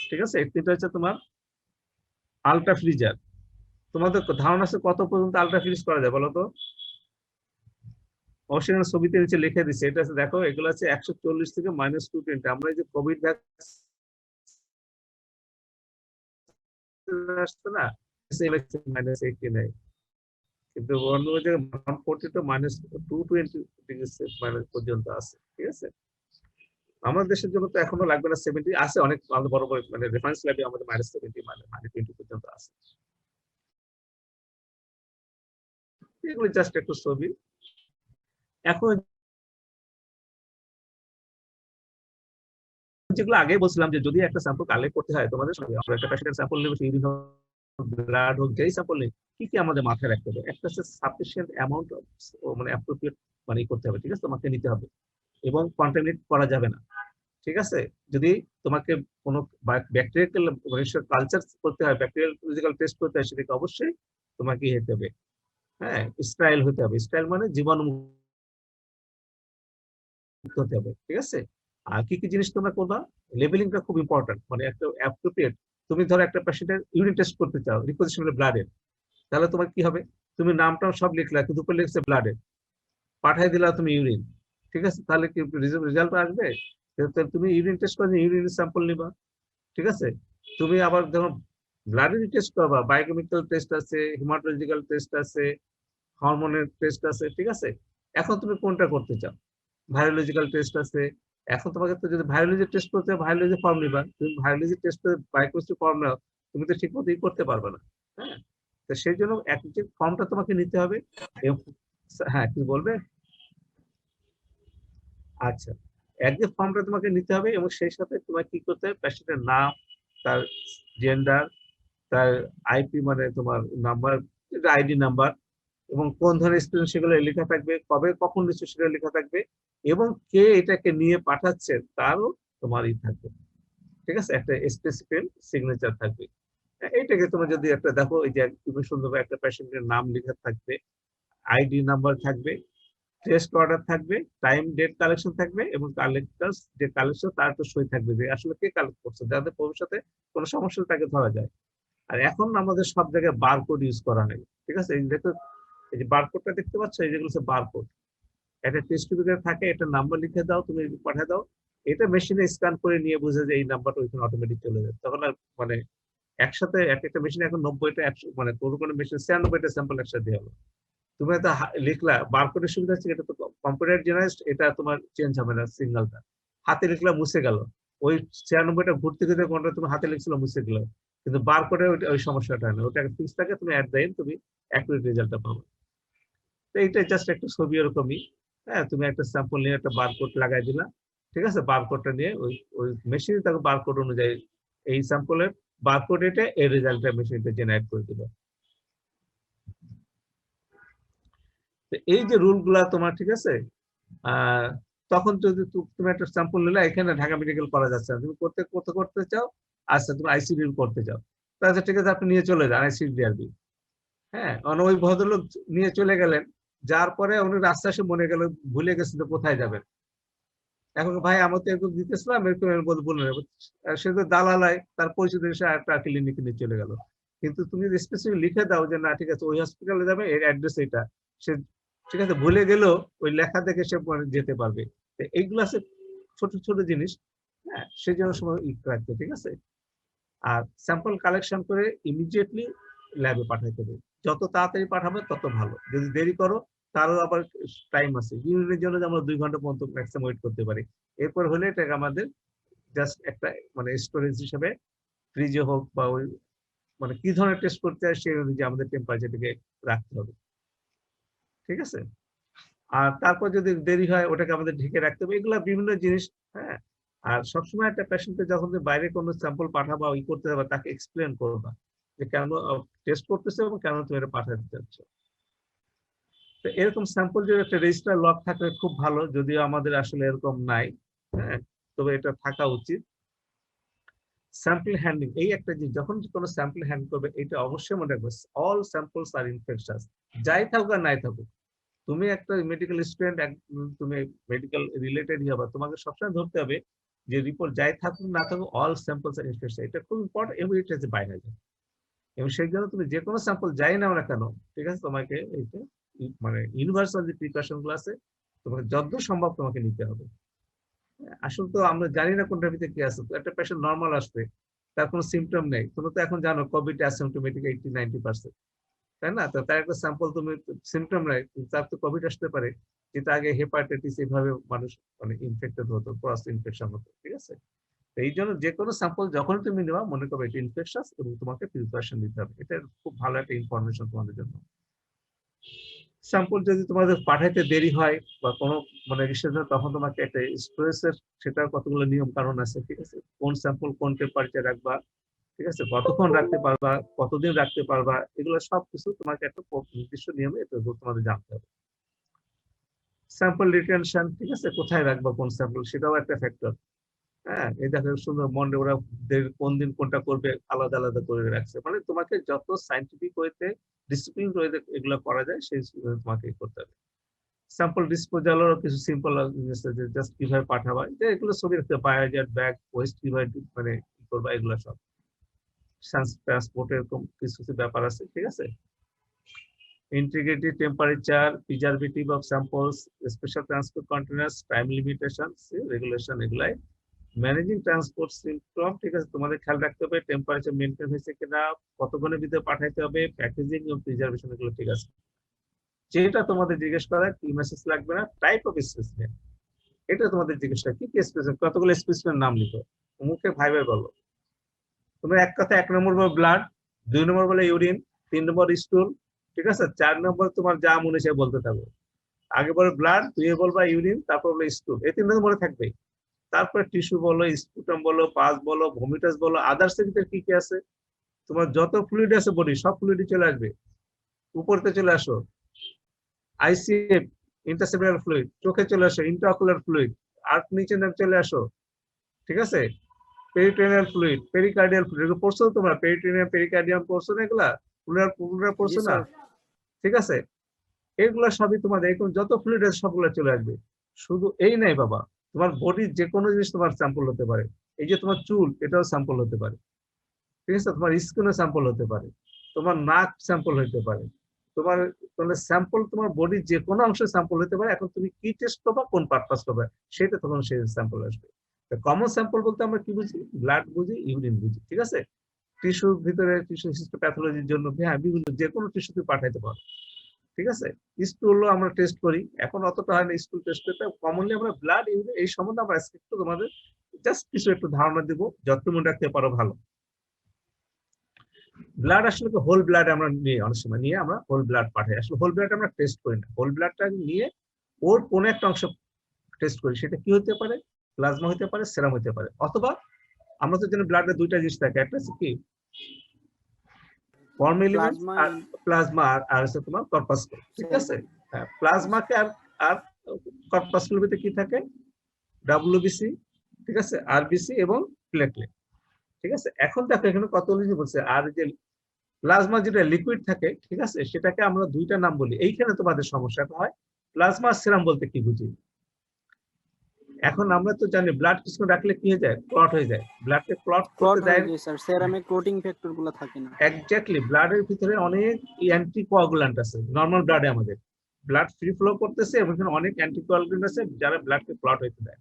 ঠিক আছে, এর 3টা হচ্ছে তোমার আলট্রা ফ্রিজার। তোমাদের ধারণা আছে কত পর্যন্ত আলট্রা ফ্রিজ করা যায় বলো তো? অবশ্যই ছবিতে নিচে লিখে দিচ্ছে, এটা আছে দেখো, এগুলো আছে 140 থেকে -220। আমরা এই যে কোভিড ভ্যাকসিন আসছে না, -89, কিন্তু অন্য জায়গায় 140 টু -220 ডিগ্রি পর্যন্ত আছে। ঠিক আছে, আমাদের দেশের জন্য তো এখনো লাগবে না, 70 আছে, অনেক বড় বড় মানে রেফারেন্স ল্যাবে আমাদের -70 -20 পর্যন্ত আছে। এগুলো জাস্ট একটু ছবি। এখন যেগুলো আগে বলছিলাম, যে যদি একটা স্যাম্পল কালেক্ট করতে হয় তোমাদের সঙ্গে, আমরা একটা পেশেন্টের স্যাম্পল নেব, সেই দিন ব্লাড হোক, যেই স্যাম্পল নেই, কি কি আমাদের মাথায় রাখতে হবে? একটা হচ্ছে সাফিসিয়েন্ট অ্যামাউন্ট মানে অ্যাপ্রোপ্রিয়েট মানে করতে হবে। ঠিক আছে, তোমাকে নিতে হবে এবং কন্টামিনেট করা যাবে না। ঠিক আছে, যদি তোমাকে কোনো ব্যাকটেরিয়াল কালচার করতে হয়, ব্যাকটেরিয়াল টেস্ট করতে হয়, সেটাকে অবশ্যই তোমাকে হতে হবে, হ্যাঁ, স্টাইল হতে হবে। স্টাইল মানে জীবাণু হতে হবে, ঠিক আছে? আর কি কি জিনিস তোমরা করবা, লেবেলিংটা খুব ইম্পর্টেন্ট, মানে একটা অ্যাপ্রোপ্রিয়েট। তুমি ধরো একটা পেশেন্টের ইউরিন টেস্ট করতে চাও, রিপোজিশন হলো ব্লাডের, তাহলে তোমার কি হবে, তুমি নামটাও সব লিখলা কিন্তু উপরে লিখছে ব্লাডের, পাঠাই দিলা তুমি ইউরিন, ঠিক আছে? তাহলে কি রেজাল্ট আসবে? তুমি ইউরিন টেস্ট করে ইউরিন স্যাম্পল নিবা, ঠিক আছে? তুমি আবার যখন ব্লাডের টেস্ট করবা, বায়োকেমিক্যাল টেস্ট আছে, হিমাটোলজিক্যাল টেস্ট আছে, হরমোনের টেস্ট আছে, ঠিক আছে? এখন তুমি কোনটা করতে চাও? ভাইরোলজিক্যাল টেস্ট আছে। এখন তোমাকে তো যদি ভাইরোলজি টেস্ট করতে হয়, ভাইরোলজি ফর্ম নিবা, তুমি ভাইরোলজি টেস্ট করে বায়োকেমিস্ট্রি ফর্ম নাও, তুমি তো ঠিক মতো করতে পারবে না। হ্যাঁ, তো সেই জন্য এক যে ফর্মটা তোমাকে নিতে হবে। হ্যাঁ, কি বলবে? আচ্ছা, এক যে ফর্মটা তোমাকে নিতে হবে এবং সেই সাথে তোমার কি করতে হবে, পেশেন্টের নাম, তার জেন্ডার, তার আইপি মানে তোমার নাম্বার, আইডি নাম্বার, এবং কোন ধরনের স্টুডেন্ট সেগুলো লেখা থাকবে, কবে কখন নিচ্ছে সেটা লেখা থাকবে, এবং কে এটাকে নিয়ে পাঠাচ্ছে তারও তোমারই থাকবে, ঠিক আছে? একটা স্পেসিফিক সিগনেচার থাকবে। এইটাকে তোমার যদি একটা দেখো, এই যে তুমি সুন্দর একটা পেশেন্টের নাম লেখা থাকবে, আইডি নাম্বার থাকবে, টেস্ট অর্ডার থাকবে, টাইম ডেট কালেকশন থাকবে, এবং কালেক্টর যে কালেকশন তার একটা সই থাকবে যে আসলে কে কালেক্ট করছে, যাতে ভবিষ্যতে কোনো সমস্যা তাকে ধরা যায়। আর এখন আমাদের সব জায়গায় বারকোড ইউজ করা হয়, ঠিক আছে? এই দেখো, এই যে বারকোডটা দেখতে পাচ্ছ, এই যেগুলো হচ্ছে বারকোড। একটা টেস্ট টিউবে থাকে, এটা নাম্বার লিখে দাও, তুমি পাঠিয়ে দাও, এটা মেশিনে স্ক্যান করে নিয়ে বুঝে যে এই নাম্বারটা ওইখানে অটোমেটিক চলে যায়। তখন আর মানে একসাথে একটা মেশিনে এখন 90টা 100, মানে কোনো মেশিন 96টা স্যাম্পল একসাথে দেওয়া হবে। তুমি এটা লিখলা, বারকোডের সুবিধা হচ্ছে এটা তো কম্পিউটার জেনারেট, এটা তোমার চেঞ্জ হবে না সিগন্যালটা। হাতে লিখলা মুছে গেল, ওই 96টা ঘুরতে ঘুরতে কোনটা তুমি হাতে লিখছিল মুছে গেল, কিন্তু বারকোডে ওই সমস্যাটা হয় না, ওটা ফিক্স থাকে, তুমি অ্যাট দ্য এন্ড তুমি অ্যাকুরেট রেজাল্টটা পাবে। তো এইটা জাস্ট একটা ছবি এরকমই। হ্যাঁ, তুমি একটা স্যাম্পল নিয়ে একটা বারকোড লাগাই দিলা, ঠিক আছে? বারকোডটা নিয়ে ওই ওই মেশিনে তাকে বারকোড অনুযায়ী এই স্যাম্পলের বারকোড এটা এর রেজাল্টটা মেশিনটা জেনারেট করে দিল। তো এই যে রুল গুলা তোমার, ঠিক আছে? আহ তখন যদি তুমি একটা স্যাম্পল নিলে, এখানে ঢাকা মেডিকেল করা যাচ্ছে না, তুমি করতে করতে করতে চাও, আচ্ছা তুমি আইসিডি করতে চাও, আচ্ছা ঠিক আছে, আপনি নিয়ে চলে যান আইসিডিআরবি। হ্যাঁ, ওই ভদ্রলোক নিয়ে চলে গেলেন, যার পরে উনি রাস্তা এসে মনে গেল, ভুলে গেছেন তো কোথায় যাবেন। এখন ভাই আমার তো এরকম দিতেছিলাম, এরকম বললেন, সে তো দালালায় তার পরিচিত এসে একটা ক্লিনিকে নিয়ে চলে গেল। কিন্তু তুমি স্পেসিফিক লিখে দাও যে না ঠিক আছে ওই হসপিটালে যাবে, এর অ্যাড্রেস এটা, সে ঠিক আছে ভুলে গেলেও ওই লেখা দেখে সে যেতে পারবে। এইগুলো আছে ছোট ছোট জিনিস। হ্যাঁ, সেই জন্য সময় রাখতে, ঠিক আছে? আর স্যাম্পল কালেকশন করে ইমিডিয়েটলি ল্যাবে পাঠাইতে হবে, যত তাড়াতাড়ি পাঠাবে তত ভালো। যদি দেরি করো তারও আবার টাইম আছে, ইউনিটের জন্য আমরা 2 ঘন্টা পর্যন্ত ম্যাক্সিমাম ওয়েট করতে পারি। এরপর হলে এটাকে আমাদের জাস্ট একটা মানে স্টোরেজ হিসেবে ফ্রিজে হোক বা ওই মানে কি ধরনের টেস্ট করতে হয় সেই অনুযায়ী আমাদের টেম্পারেচারটাকে রাখতে হবে, ঠিক আছে? আর তারপর যদি দেরি হয় ওটাকে আমাদের ঢেকে রাখতে হবে, এগুলা বিভিন্ন জিনিস। হ্যাঁ, আর সবসময় একটা পেশেন্টকে যখন বাইরে কোনো স্যাম্পল পাঠাবা ওই করতে হবে, তাকে এক্সপ্লেন করবা যে কেন টেস্ট করতেছে এবং কেন তুমি এটা পাঠাতে চাচ্ছ। তো এরকম স্যাম্পল যদি একটা রেজিস্টার লক থাকলে খুব ভালো, যদিও আমাদের আসলে এরকম নাই। হ্যাঁ, তবে এটা থাকা উচিত। স্যাম্পল হ্যান্ডলিং, এই একটা জিনিস, যখন কোনো স্যাম্পল হ্যান্ড করবে এটা অবশ্যই মনে রাখবে, অল স্যাম্পলস আর ইনফেকশাস, যাই থাকুক আর নাই থাকুক। তুমি একটা মেডিকেল স্টুডেন্ট, তুমি মেডিকেল রিলেটেড হবা, তোমাকে সবসময় ধরতে হবে যে রিপোর্ট যাই থাকুক না থাকুক অল স্যাম্পলস আর ইনফেকশন, এটা খুব ইম্পর্টেন্ট এবং এটা হচ্ছে বাইরে যায়। এবং সেই জন্য তুমি যে কোনো স্যাম্পল যাই নাও না কেন, ঠিক আছে, তোমাকে এইটা মানে ইউনিভার্সাল যে প্রিকশন গুলো আছে তোমাকে যতদূর সম্ভব তোমাকে নিতে হবে। আসলে তো আমরা জানি না কোনটার ভিতরে কি আছে। একটা পেশেন্ট নর্মাল আসবে, তার কোনো সিমটম নেই, তুমি তো এখন জানো কোভিড অ্যাসিম্পটোমেটিক 80-90%, তাই না? তো তার একটা স্যাম্পল তুমি সিমটম নাই, তার তো কোভিড আসতে পারে, যেটা আগে হেপাটাইটিস এইভাবে মানুষ মানে ইনফেক্টেড হতো, ক্রস ইনফেকশন হতো, ঠিক আছে? তো এই জন্য যে কোনো স্যাম্পল যখন তুমি নেওয়া মনে করবে এটা ইনফেকশাস এবং তোমাকে প্রিপারেশন নিতে হবে, এটা খুব ভালো একটা ইনফরমেশন তোমাদের জন্য। স্যাম্পল যদি তোমাদের পাঠাইতে দেরি হয় বা কোনো মানে রিসার্চ, তখন তোমাকে একটা স্টোরেজের সেটার কতগুলো নিয়ম কারণ আছে, ঠিক আছে? কোন স্যাম্পল কোন টেম্পারেচার রাখবা, ঠিক আছে, কতক্ষণ রাখতে পারবা, কতদিন রাখতে পারবা, এগুলো সবকিছু তোমাকে একটা নির্দিষ্ট নিয়মে এটা তোমাদের জানতে হবে। স্যাম্পল রিটেনশন, ঠিক আছে, কোথায় রাখবা কোন স্যাম্পল সেটাও একটা ফ্যাক্টর। হ্যাঁ, এই দেখো সুন্দর মনে ওরা কোন দিন কোনটা করবে আলাদা আলাদা করে রাখছে, মানে তোমাকে যত সাইন্টিফিক ওয়েতে ডিসিপ্লিন ওয়েতে এগুলো করা যায় সেই তোমাকে করতে হবে। স্যাম্পল ডিসপোজালেরও কিছু সিম্পল জাস্ট কিভাবে পাঠাবা, এগুলো ছবি রাখতে, বায়োজার ব্যাগ ওয়েস্ট কিভাবে মানে কি করবা, এগুলো সব ট্রান্সপোর্টের কিছু কিছু ব্যাপার আছে, ঠিক আছে। integrity, temperature, preservative of samples, special transport containers, time limitations, regulation, এগুলাই ম্যানেজিং ট্রান্সপোর্ট সিস্টেম, ঠিক আছে। তোমাদের খেয়াল রাখতে হবে টেম্পারেচার মেনটেন হয়েছে কিনা, কতক্ষণের ভিতরে পাঠাইতে হবে, প্যাকেজিং এবং প্রিজার্ভেশন, এগুলো ঠিক আছে। যেটা তোমাদের জিজ্ঞেস করা কি মেসেজ লাগবে না, টাইপ অফ স্পেসিমেন, এটা তোমাদের জিজ্ঞেস করা কি কি স্পেসিমেন, কতগুলো স্পেসিমেন নাম লিখো, মুখে ভাইবে বলো। তুমি এক কথা 1 নম্বর বলে ব্লাড, 2 নম্বর বলে ইউরিন, 3 নম্বর স্টুল, ঠিক আছে। 4 নম্বর তোমার যা মনে সে বলতে থাকো। আগে বলে ব্লাড, 2 বলবা ইউরিন, তারপর বলে স্টুল, এই 3 নম্বর মনে থাকবে। তারপরে টিস্যু বলো, স্পুটাম বলো, পাস বলো, ভমিটাস বলো, আদার্স এর ভিতরে কি কি আছে, তোমার যত ফ্লুইড আছে বডি সব ফ্লুইডই চলে আসবে। উপরতে চলে আসো, আইসিএফ ইন্টারসেপ্টাল ফ্লুইড, চোখে চলে আসো ইন্ট্রাঅকুলার ফ্লুইড, আর নিচে চলে আসো, ঠিক আছে, পেরিটোনিয়াল ফ্লুইড, পেরিকার্ডিয়াল ফ্লুইড, এগুলো পড়ছো তোমরা, পেরিটোনিয়াম পেরিকার্ডিয়াম পড়ছো না, এগুলা পুরোটা পড়ছো না, ঠিক আছে। এগুলো সবই তোমাদের এরকম যত ফ্লুইড আছে সবগুলো চলে আসবে। শুধু এই নাই বাবা, তোমার বডির যে কোনো জিনিস তোমার স্যাম্পল হতে পারে। এই যে তোমার চুল, এটাও স্যাম্পল হতে পারে, ঠিক আছে। তোমার স্কিনও স্যাম্পল হতে পারে, তোমার নাক স্যাম্পল হতে পারে, তোমার স্যাম্পল তোমার বডির যে কোনো অংশ স্যাম্পল হতে পারে। এখন তুমি কি টেস্ট করবা, কোন পারপাস করবে, সেটা তখন সেই স্যাম্পল আসবে। কমন স্যাম্পল বলতে আমরা কি বুঝি, ব্লাড বুঝি, ইউরিন বুঝি, ঠিক আছে। টিস্যুর ভিতরে টিস্যু হিস্টোপ্যাথোলজির জন্য হ্যাঁ বিভিন্ন যে কোনো টিস্যু তুমি পাঠাইতে পারো, ঠিক আছে। স্টুলও আমরা টেস্ট করি, এখন অতটা হয় না স্টুল টেস্ট করতে, কমনলি আমরা ব্লাড ইউরিন এই সম্বন্ধে আমরা একটু তোমাদের জাস্ট কিছু একটু ধারণা দিব, যত মনে রাখতে পারো ভালো। ব্লাড আসলে হোল ব্লাড আমরা নিয়ে অনেক সময় নিয়ে আমরা হোল ব্লাড পাঠাই, আসলে হোল ব্লাড আমরা টেস্ট করি না, হোল ব্লাডটা নিয়ে ওর কোনো একটা অংশ টেস্ট করি, সেটা কি হতে পারে, প্লাজমা হতে পারে, সেরাম হতে পারে, অথবা আমরা তো জানি ব্লাডে দুইটা জিনিস থাকে, একটা হচ্ছে কি প্লাজমা আর হচ্ছে তোমার কর্পাসকল, ঠিক আছে। হ্যাঁ, প্লাজমাকে আর কর্পাসকলের ভিতরে কি থাকে, ডাব্লিউবিসি, ঠিক আছে, আরবিসি এবং প্লেটলেট, ঠিক আছে। এখন দেখো এখানে কত জিনিস বলছে, আর যে প্লাজমা যেটা লিকুইড থাকে, ঠিক আছে, সেটাকে আমরা দুইটা নাম বলি, এইখানে তোমাদের সমস্যাটা হয়। প্লাজমা সেরাম বলতে কি বুঝি, এখন আমরা তো জানি ব্লাড কিছু রাখলে কি হয়ে যায়, ক্লট হয়ে যায়, ব্লাডকে ক্লট করতে দেয় স্যার, সেরামে ক্লটিং ফ্যাক্টর গুলো থাকে না। এক্স্যাক্টলি, ব্লাডের ভিতরে অনেক অ্যান্টিকোয়াগুল্যান্ট আছে, নরমাল ব্লাডে আমাদের ব্লাড ফ্রি ফ্লো করতেছে এবং এখানে অনেক অ্যান্টিকোয়াগুল্যান্ট আছে যারা ব্লাডকে ক্লট হইতে দেয়,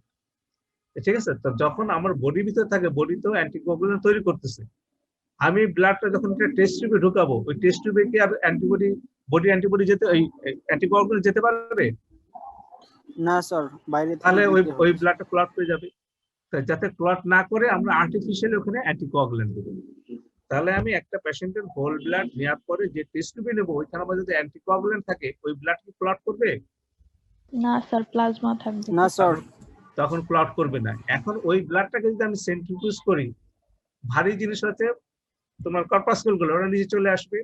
ঠিক আছে। তো যখন আমার বডির ভিতরে থাকে, বডি তো অ্যান্টিকোয়াগুল্যান্ট তৈরি করতেছে, আমি ব্লাডটা যখন একটা টেস্ট টিউবে ঢুকাবো, ওই টেস্ট টিউবে কি আর বডি অ্যান্টিবডি যেতে, ওই অ্যান্টিকোয়াগুল্যান্ট যেতে পারবে না স্যার, বাইরে থেকে তাহলে দিতে হবে। ওই ব্লাডটা ক্লট হয়ে যাবে। যাতে ক্লট না করে আমরা আর্টিফিশিয়ালি ওখানে অ্যান্টিকোয়াগুল্যান্ট দেবো। তাহলে আমি একটা পেশেন্টের হোল ব্লাড নেওয়ার পরে যে টেস্ট টিউবে নেবো, ওইখানে আমার যদি অ্যান্টিকোয়াগুল্যান্ট থাকে, ওই ব্লাড কি ক্লট করবে? না স্যার, প্লাজমা থাকবে। না স্যার, তখন ক্লট করবে না। এখন ওই ব্লাডটাকে যদি আমি সেন্ট্রিফিউজ করি, ভারী জিনিস হচ্ছে তোমার কর্পাসকল গুলো, ওরা নিচে চলে আসবে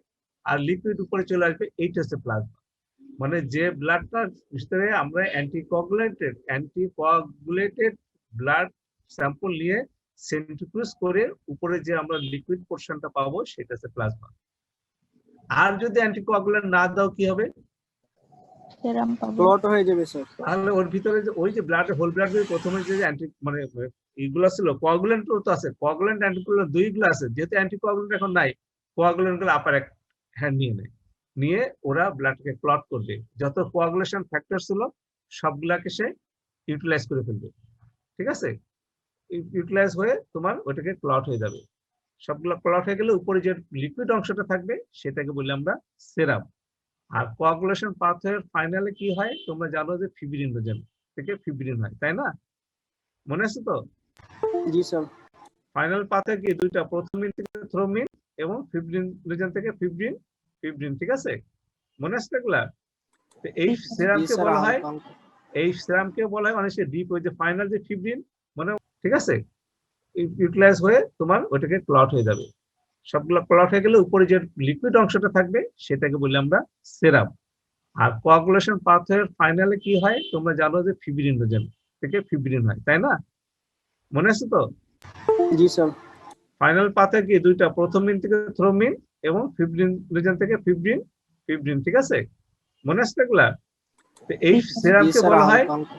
আর লিকুইড উপরে চলে আসবে, এইটা হচ্ছে প্লাজমা। মানে যে ব্লাডটার ভিতরে আমরা অ্যান্টিকোয়াগুলেটেড ব্লাড স্যাম্পল নিয়ে সেন্ট্রিফিউজ করে উপরে যে আমরা লিকুইড পোরশনটা পাবো, সেটা হচ্ছে প্লাজমা। আর যদি অ্যান্টিকোয়াগুলেন্ট না দাও কি হবে, সেরাম পাবো, ক্লট হয়ে যাবে স্যার। তাহলে ওর ভিতরে যে ওই যে ব্লাড, হোল ব্লাড প্রথমে যে মানে এইগুলো ছিল, কোয়াগুলেন্ট তো আছে, কোয়াগুলেন্ট অ্যান্টিকোয়াগুলেন্ট দুইগুলো আছে, যেহেতু অ্যান্টিকোয়াগুলেন্ট এখন নাই, কোয়াগুলেন্ট গুলো আপার এক হ্যান্ড নিয়ে নেয়, নিয়ে ওরা ব্লাডকে ক্লট করবে, যত কোয়াগুলেশন ফ্যাক্টর ছিল সবগুলাকে সে ইউটিলাইজ করে ফেলবে, ঠিক আছে। ইউটিলাইজ হয়ে তোমার ওটাকে ক্লট হয়ে যাবে, সবগুলো ক্লট হয়ে গেলে উপরে যে লিকুইড অংশটা থাকবে সেটাকে বলি আমরা সেরাম। আর কোয়াগুলেশন পাথওয়ের ফাইনালে কি হয় তোমরা জানো যে ফিব্রিনোজেন থেকে ফিব্রিন হয়, তাই না? মনে আছে তো? জি স্যার। ফাইনাল পাথওয়ে কি দুইটা, প্রথমিন থেকে থ্রোমিন এবং ফিব্রিনোজেন থেকে ফিব্রিন, ঠিক আছে, মনে আছে এগুলা? তো এই সেরামকে বলা হয়, অনেক ডিপ, ওই যে ফাইনাল যে ফিব্রিন, মানে ঠিক আছে, ইউটিলাইজ হয়ে তোমার ওটাকে ক্লট হয়ে যাবে, সবগুলো ক্লট হয়ে গেলে উপরে যে লিকুইড অংশটা থাকবে সেটাকে বলি আমরা সেরাম। আর কোয়াগুলেশন পাথওয়ের ফাইনালে কি হয় তোমরা জানো যে ফিব্রিনোজেন থেকে ফিব্রিন হয়, তাই না? মনে আছে তো? জি স্যার। ফাইনাল পাথওয়ে কি দুইটা, প্রথমিন থেকে থ্রোমিন এবং ফিব্রিনোজেন থেকে ফিব্রিন, ঠিক আছে, মনে আছে এগুলা? তো এই জি সেরামকে স্যার বলা হয়, হালকা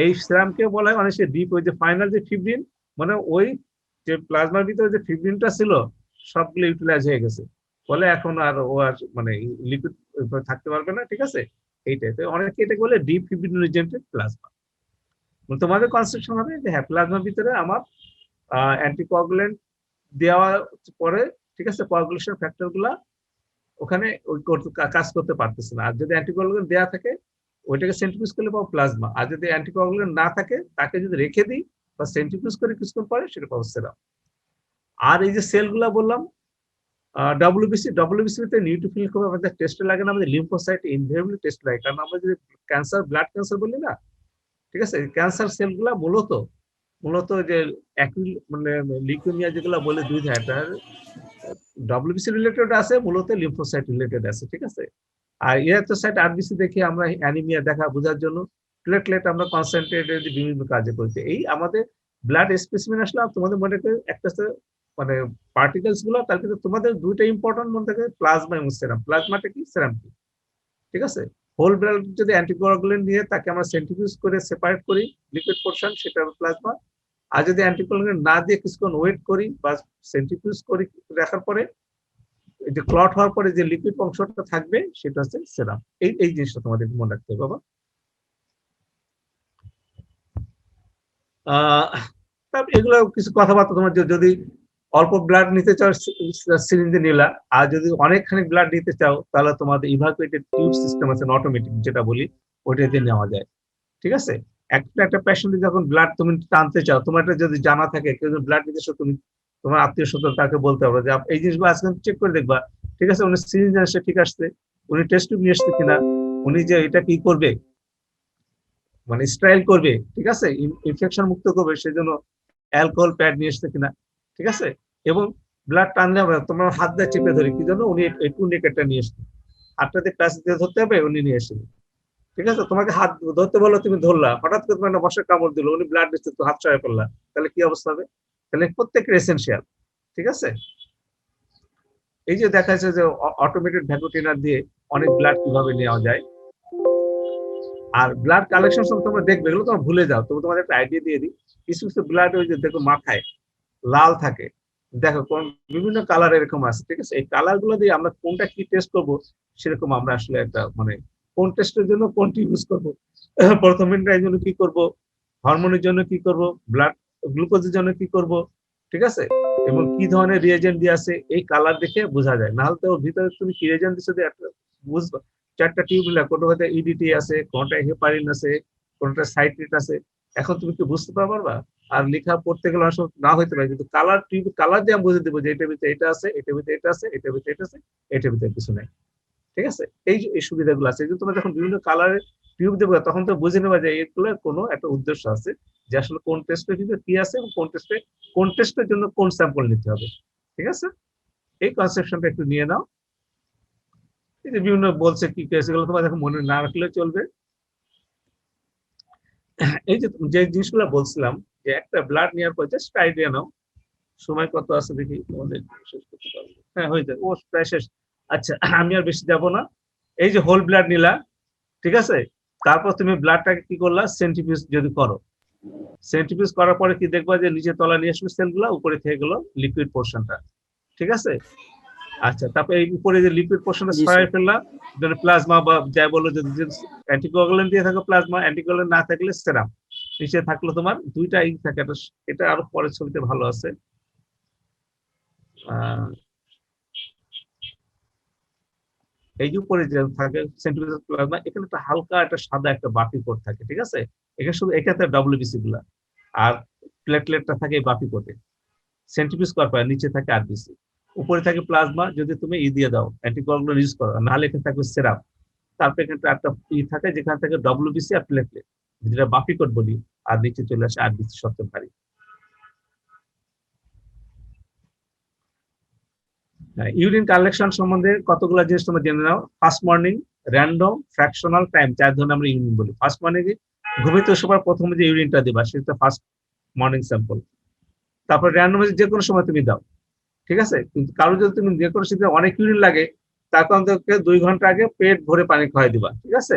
এই সেরামকে বলা হয় অনেক ডিপ, ওই যে ফাইনাল যে ফিব্রিন, মানে ওই যে প্লাজমার ভিতরে যে ফিব্রিনটা ছিল সবগুলো ইউটিলাইজ হয়ে গেছে, ফলে এখন আর ও আর মানে লিকুইড থাকতে পারবে না, ঠিক আছে। এইটাই তো অনেকে এটাকে বলে ডিপ ফিব্রিনোজেনেটেড প্লাজমা। তোমাদের কনসেপশন হবে যে হ্যাঁ প্লাজমার ভিতরে আমার অ্যান্টিকোয়াগুলেন্ট দেওয়া পরে, ঠিক আছে, কোয়াগুলেশন ফ্যাক্টর গুলা ওখানে ওই কাজ করতে পারতেছে না। আর যদি অ্যান্টিকোয়াগুলেন্ট দেওয়া থাকে ওইটাকে সেন্ট্রিফিউজ করলে পাবো প্লাজমা, আর যদি অ্যান্টিকোয়াগুলেন্ট না থাকে তাকে যদি রেখে দিই বা সেন্ট্রিফিউজ করে কিছুক্ষণ পরে সেটা পাবো সেরাম। আর এই যে সেলগুলা বললাম ডব্লিউবিসি তে নিউট্রোফিল খুব আমাদের টেস্টে লাগে না, আমাদের লিম্ফোসাইট ইনভেরিয়েবলি টেস্ট লাগে, কারণ আমরা যদি ক্যান্সার ব্লাড ক্যান্সার বলি না, ঠিক আছে, ক্যান্সার সেলগুলা মূলত মূলত যে একই মানে লিউকেমিয়া যেগুলো বলে দুই ধরনের, ডব্লিউবিসি রিলেটেড আছে, মূলত লিম্ফোসাইট রিলেটেড আছে, ঠিক আছে। আর ইরিথ্রোসাইট আরবিসি দেখে আমরা অ্যানিমিয়া দেখা বোঝার জন্য, প্লেটলেট আমরা কনসেন্ট্রেটেড বিভিন্ন কাজে করছি। এই আমাদের ব্লাড স্পেসিমেন আসলে তোমাদের মনে করে একটা মানে পার্টিকেলস গুলো, তার কিন্তু তোমাদের দুইটা ইম্পর্টেন্ট মনে থাকে, প্লাজমা এবং সেরাম। প্লাজমাটা কি, সেরাম কি, ঠিক আছে। হোল ব্লাড যদি অ্যান্টিকোয়াগুলেন্ট নিয়ে তাকে আমরা সেন্ট্রিফিউজ করে সেপারেট করি লিকুইড পোর্শন, সেটা প্লাজমা। আর যদি অ্যান্টিকোয়াগুলেন্ট না দিয়ে কিছুক্ষণ ওয়েট করি বা সেন্ট্রিফিউজ করি রাখার পরে যে ক্লট হওয়ার পরে যে লিকুইড অংশটা থাকবে সেটা হচ্ছে সেরাম। এই জিনিসটা তোমাদের মনে রাখতে হবে বাবা। তারপর এগুলো কিছু কথাবার্তা, তোমার যদি অল্প ব্লাড নিতে চাও সিরিঞ্জে নিলা, আর যদি অনেকখানি ব্লাড নিতে চাও তাহলে তোমাদের ইভাকুয়েটেড টিউব সিস্টেম আছে অটোমেটিক যেটা বলি, ওইটা দিয়ে নেওয়া যায়, ঠিক আছে। একটা পেশেন্ট যখন ব্লাড তুমি টানতে চাও, তোমার একটা যদি জানা থাকে কেউ যদি ব্লাড নিতে চাও, তুমি তোমার আত্মীয় স্বজন তাকে বলতে হবে যে এই জিনিসগুলো আজকে চেক করে দেখবা, ঠিক আছে। উনি সিরিঞ্জ আসছে ঠিক আসছে, উনি টেস্ট টিউব নিয়ে আসছে কিনা, উনি যে এটা কি করবে মানে স্টাইল করবে, ঠিক আছে, ইনফেকশন মুক্ত করবে, সেজন্য অ্যালকোহল প্যাড নিয়ে এসছে কিনা, ঠিক আছে। এবং ব্লাড টানলে আমরা তোমার হাত দিয়ে চেপে ধরি, কি জন্য, উনি একটু নেকেটটা নিয়ে এসছে, হাতটাতে প্লাস দিয়ে ধরতে হবে, উনি নিয়ে এসে, ঠিক আছে। তোমাকে হাত ধরতে বলো, তুমি ধরলা, হঠাৎ করে তোমার মশার কামড় দিল, উনি ব্লাড দিচ্ছে, তো হাত সরাই ফেললা, তাহলে কি অবস্থা হবে। তাহলে প্রত্যেকের এসেনশিয়াল, ঠিক আছে। এই যে দেখা যাচ্ছে যে অটোমেটেড ভ্যাকুটিনার দিয়ে অনেক ব্লাড কিভাবে নেওয়া যায়। আর ব্লাড কালেকশন তোমরা দেখবে, এগুলো তোমরা ভুলে যাও, তবু তোমাদের একটা আইডিয়া দিয়ে দিই। কিছু কিছু ব্লাড ওই যে দেখো মাথায় লাল থাকে, দেখো কোন বিভিন্ন কালার এরকম আছে, ঠিক আছে। এই কালার গুলো দিয়ে আমরা কোনটা কি টেস্ট করব, সেরকম আমরা আসলে একটা মানে কোন টেস্টের জন্য কোনটি ইউজ করবো, প্রথমের জন্য কি করব, হরমোনের জন্য কি করব, ব্লাড গ্লুকোজের জন্য কি করব, ঠিক আছে, এবং কি ধরনের রিয়েজেন্ট দিয়ে আছে, এই কালার দেখে বোঝা যায়। নাহলে তো ওর ভিতরে তুমি কি রিয়েজেন্ট দিচ্ছ একটা বুঝবা। চারটা টিউব নিলা, কোনোটাতে ইডিটি আছে, কোনটা হেপারিন আছে, কোনটা সাইট্রেট আছে, এখন তুমি কি বুঝতে পারবা। আর লেখা পড়তে গেলে অনেক সময় না হইতে পারে, কিন্তু কালার টিউব কালার দিয়ে আমি বুঝে দেবো যে এটার ভিতরে এটা আছে, এটার ভিতরে এটা আছে, এটার ভিতরে এটা আছে, এটার ভিতরে কিছু নাই, ঠিক আছে। এই সুবিধাগুলো আছে। কিন্তু তোমরা যখন বিভিন্ন কালারের টিউব দেবো তখন তো বুঝে নেবা যে এগুলোর কোনো একটা উদ্দেশ্য আছে, যে আসলে কোন টেস্টের ভিতরে কি আছে এবং কোন টেস্টের জন্য কোন স্যাম্পল নিতে হবে, ঠিক আছে। এই কনসেপশনটা একটু নিয়ে নাও। এই যে বিভিন্ন বলছে কি কেস, এগুলো তোমার এখন মনে না রাখলে চলবে। এই যে যে জিনিসগুলো বলছিলাম, যে একটা ব্লাড নেওয়ার পর জাস্ট আইডিয়া নাও। সময় কত আছে দেখি, তোমাদের শেষ করতে পারবো, হ্যাঁ হয়ে যায়, ও প্রায় শেষ। আচ্ছা আমি আর বেশি যাব না। এই যে হোল ব্লাড নিলা, ঠিক আছে, তারপর তুমি ব্লাডটাকে কি করলা, সেন্ট্রিফিউজ যদি করো, সেন্ট্রিফিউজ করার পরে কি দেখবা যে নিচে তলা নিয়ে আসবে সেলগুলো, উপরে থেকে গেলো লিকুইড পোর্শনটা, ঠিক আছে। আচ্ছা তারপর এই উপরে যে লিকুইড পোর্শনটা জি সরাই স্যার ফেললাম, প্লাজমা বা যাই বলো, যদি অ্যান্টিকোয়াগুলেন্ট দিয়ে থাকো প্লাজমা, অ্যান্টিকোয়াগুলেন্ট না থাকলে সেরাম। নিচে থাকলো তোমার দুইটা ই থাকে, এটা আরো পরের ছবিতে ভালো আছে। এই যে উপরে যে থাকে সেন্টিমিটার প্লাজমা, এখানে একটা হালকা একটা সাদা একটা বাফি কোট থাকে, ঠিক আছে। এখানে শুধু এটাতে ডব্লিউবিসি গুলা, আর প্লেটলেটটা থাকে বাফি কোটে। সেন্ট্রিফিউজ করার পর নিচে থাকে আরবিসি, উপরে থাকে প্লাজমা, যদি তুমি দিয়ে দাও অ্যান্টিকোয়াগুলেন্ট ইউজ করো, নাহলে এখানে থাকবে সেরাম। তারপর এখানে একটা থাকে যেখানে থাকে ডব্লিউবিসি আর প্লেটলেট, যেটা বাফি কোট বলি, আর নিচে চলে আসে আরবিসি সবচেয়ে ভারী। ইউরিন কালেকশন সম্বন্ধে কতগুলো জিনিস তোমরা জেনে নাও। First morning, random, fractional time, চার ধরনের আমরা ইউরিন বলি। ফার্স্ট মর্নিং ঘুমিতে শোবার প্রথমে যে ইউরিনটা দিবা সেটা ফার্স্ট মর্নিং স্যাম্পল। তারপর র্যান্ডম যে কোনো সময় তুমি দাও, ঠিক আছে। কিন্তু কারো যদি তুমি যে কোনো শীতে অনেক ইউরিন লাগে, তার কারণ 2 ঘন্টা আগে পেট ভরে পানি খাওয়াই দিবা, ঠিক আছে।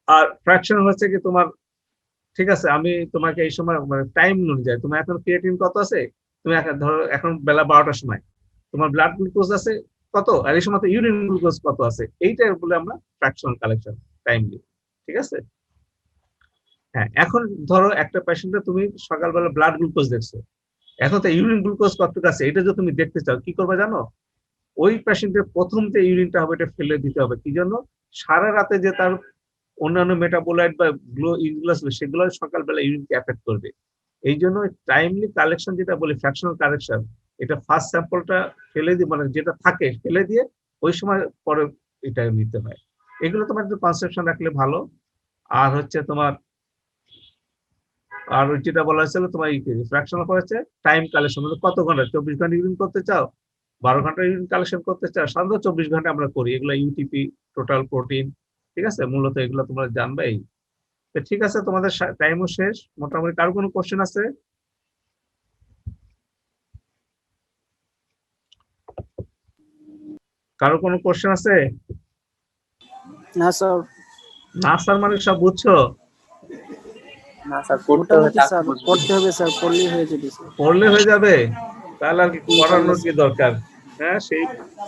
আর ফ্র্যাকশন হচ্ছে কি তোমার, ঠিক আছে, আমি তোমাকে এই সময় মানে টাইম অনুযায়ী, তোমার এখন ক্রিয়েটিন কত আছে, তুমি এখন ধরো এখন বেলা 12টার সময় তোমার ব্লাড গ্লুকোজ আছে কত, আর এই সময় ইউরিন গ্লুকোজ কত আছে, এইটাই বলে আমরা ফ্র্যাকশনাল কালেকশন টাইমলি। ঠিক আছে। হ্যাঁ, এখন ধরো একটা পেশেন্টে তুমি সকালবেলা ব্লাড গ্লুকোজ দেখছো, এখন তো ইউরিন গ্লুকোজ কতটুকু আছে এটা যদি তুমি দেখতে চাও কি করবে জানো, ওই পেশেন্টের প্রথম যে ইউরিনটা হবে এটা ফেলে দিতে হবে। কি জন্য, সারা রাতে যে তার অন্যান্য মেটাবোলাইট বা ইনগুলো সেগুলো সকালবেলা ইউরিনকে এফেক্ট করবে। এই জন্য টাইমলি কালেকশন যেটা বলি ফ্র্যাকশনাল কালেকশন, এটা ফার্স্ট স্যাম্পলটা ফেলে দিয়ে মানে যেটা থাকে ফেলে দিয়ে ওই সময় পরে এটা নিতে হয়। এগুলো তোমার একটু কনসেপশন রাখলে ভালো। আর হচ্ছে তোমার আর যেটা বলা হয়েছিল তোমার ফ্র্যাকশনাল করেছে টাইম কালেকশন, মানে কত ঘন্টা, 24 ঘন্টা ইউরিন করতে চাও, 12 ঘন্টা ইউরিন কালেকশন করতে চাও, সাধারণত 24 ঘন্টা আমরা করি। এগুলো ইউটিপি, টোটাল প্রোটিন, ঠিক আছে, মূলত এগুলো তোমরা জানবেই। তো ঠিক আছে, তোমাদের টাইমও শেষ মোটামুটি। কারো কোনো কোশ্চেন আছে? কারো কোনো কোশ্চেন আছে? না স্যার, না স্যার মানে সব বুঝছো? না স্যার পড়তে হবে, মোটামুটি স্যার পড়তে হবে স্যার, পড়লেই হয়ে যাবে স্যার। পড়লে হয়ে যাবে, তাহলে আর কি পড়ানোর কি দরকার? হ্যাঁ, সেই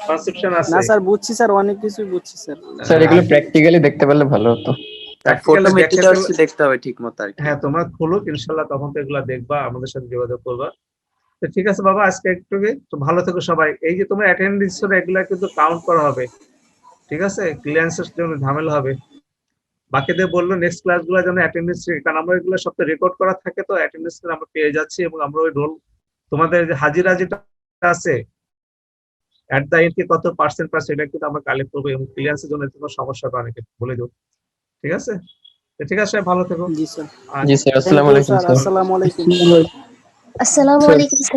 কনসেপশন আছে। না স্যার বুঝছি স্যার, অনেক কিছু বুঝছি স্যার। স্যার এগুলো প্র্যাকটিক্যালি দেখতে পারলে ভালো হতো। ফটো মেটেরিয়ালস দেখতে হবে ঠিক মতো আর কি। হ্যাঁ, তোমরা খুলুক ইনশাল্লাহ, তখন তো এগুলা দেখবা, আমাদের সাথে যোগাযোগ করবা। তো ঠিক আছে বাবা, আজকে একটু তো ভালো থেকো সবাই। এই যে তোমার অ্যাটেন্ডেন্স এগুলা কিন্তু কাউন্ট করা হবে, ঠিক আছে, ক্লিয়ারেন্সের জন্য ঝামেলা হবে। বাকিদের বললো নেক্সট ক্লাসগুলো যেন অ্যাটেন্ডেন্স, কারণ আমরা এগুলো সবটা রেকর্ড করা থাকে, তো অ্যাটেন্ডেন্স আমরা পেয়ে যাচ্ছি, এবং আমরা ওই রোল তোমাদের যে হাজিরা যেটা আছে এট দা এন্ড কত পার্সেন্ট পাস এটা কিন্তু আমরা কালেক্ট করবো, এবং ক্লিয়ারেন্সের জন্য কোনো সমস্যাটা অনেকে বলে দেবো। ঠিক আছে, তো ঠিক আছে, ভালো থেকো। জি স্যার। জি স্যার, আসসালামু Thank you, আলাইকুম স্যার। স্যার। আসসালামু আলাইকুম। আসসালামু আলাইকুম স্যার।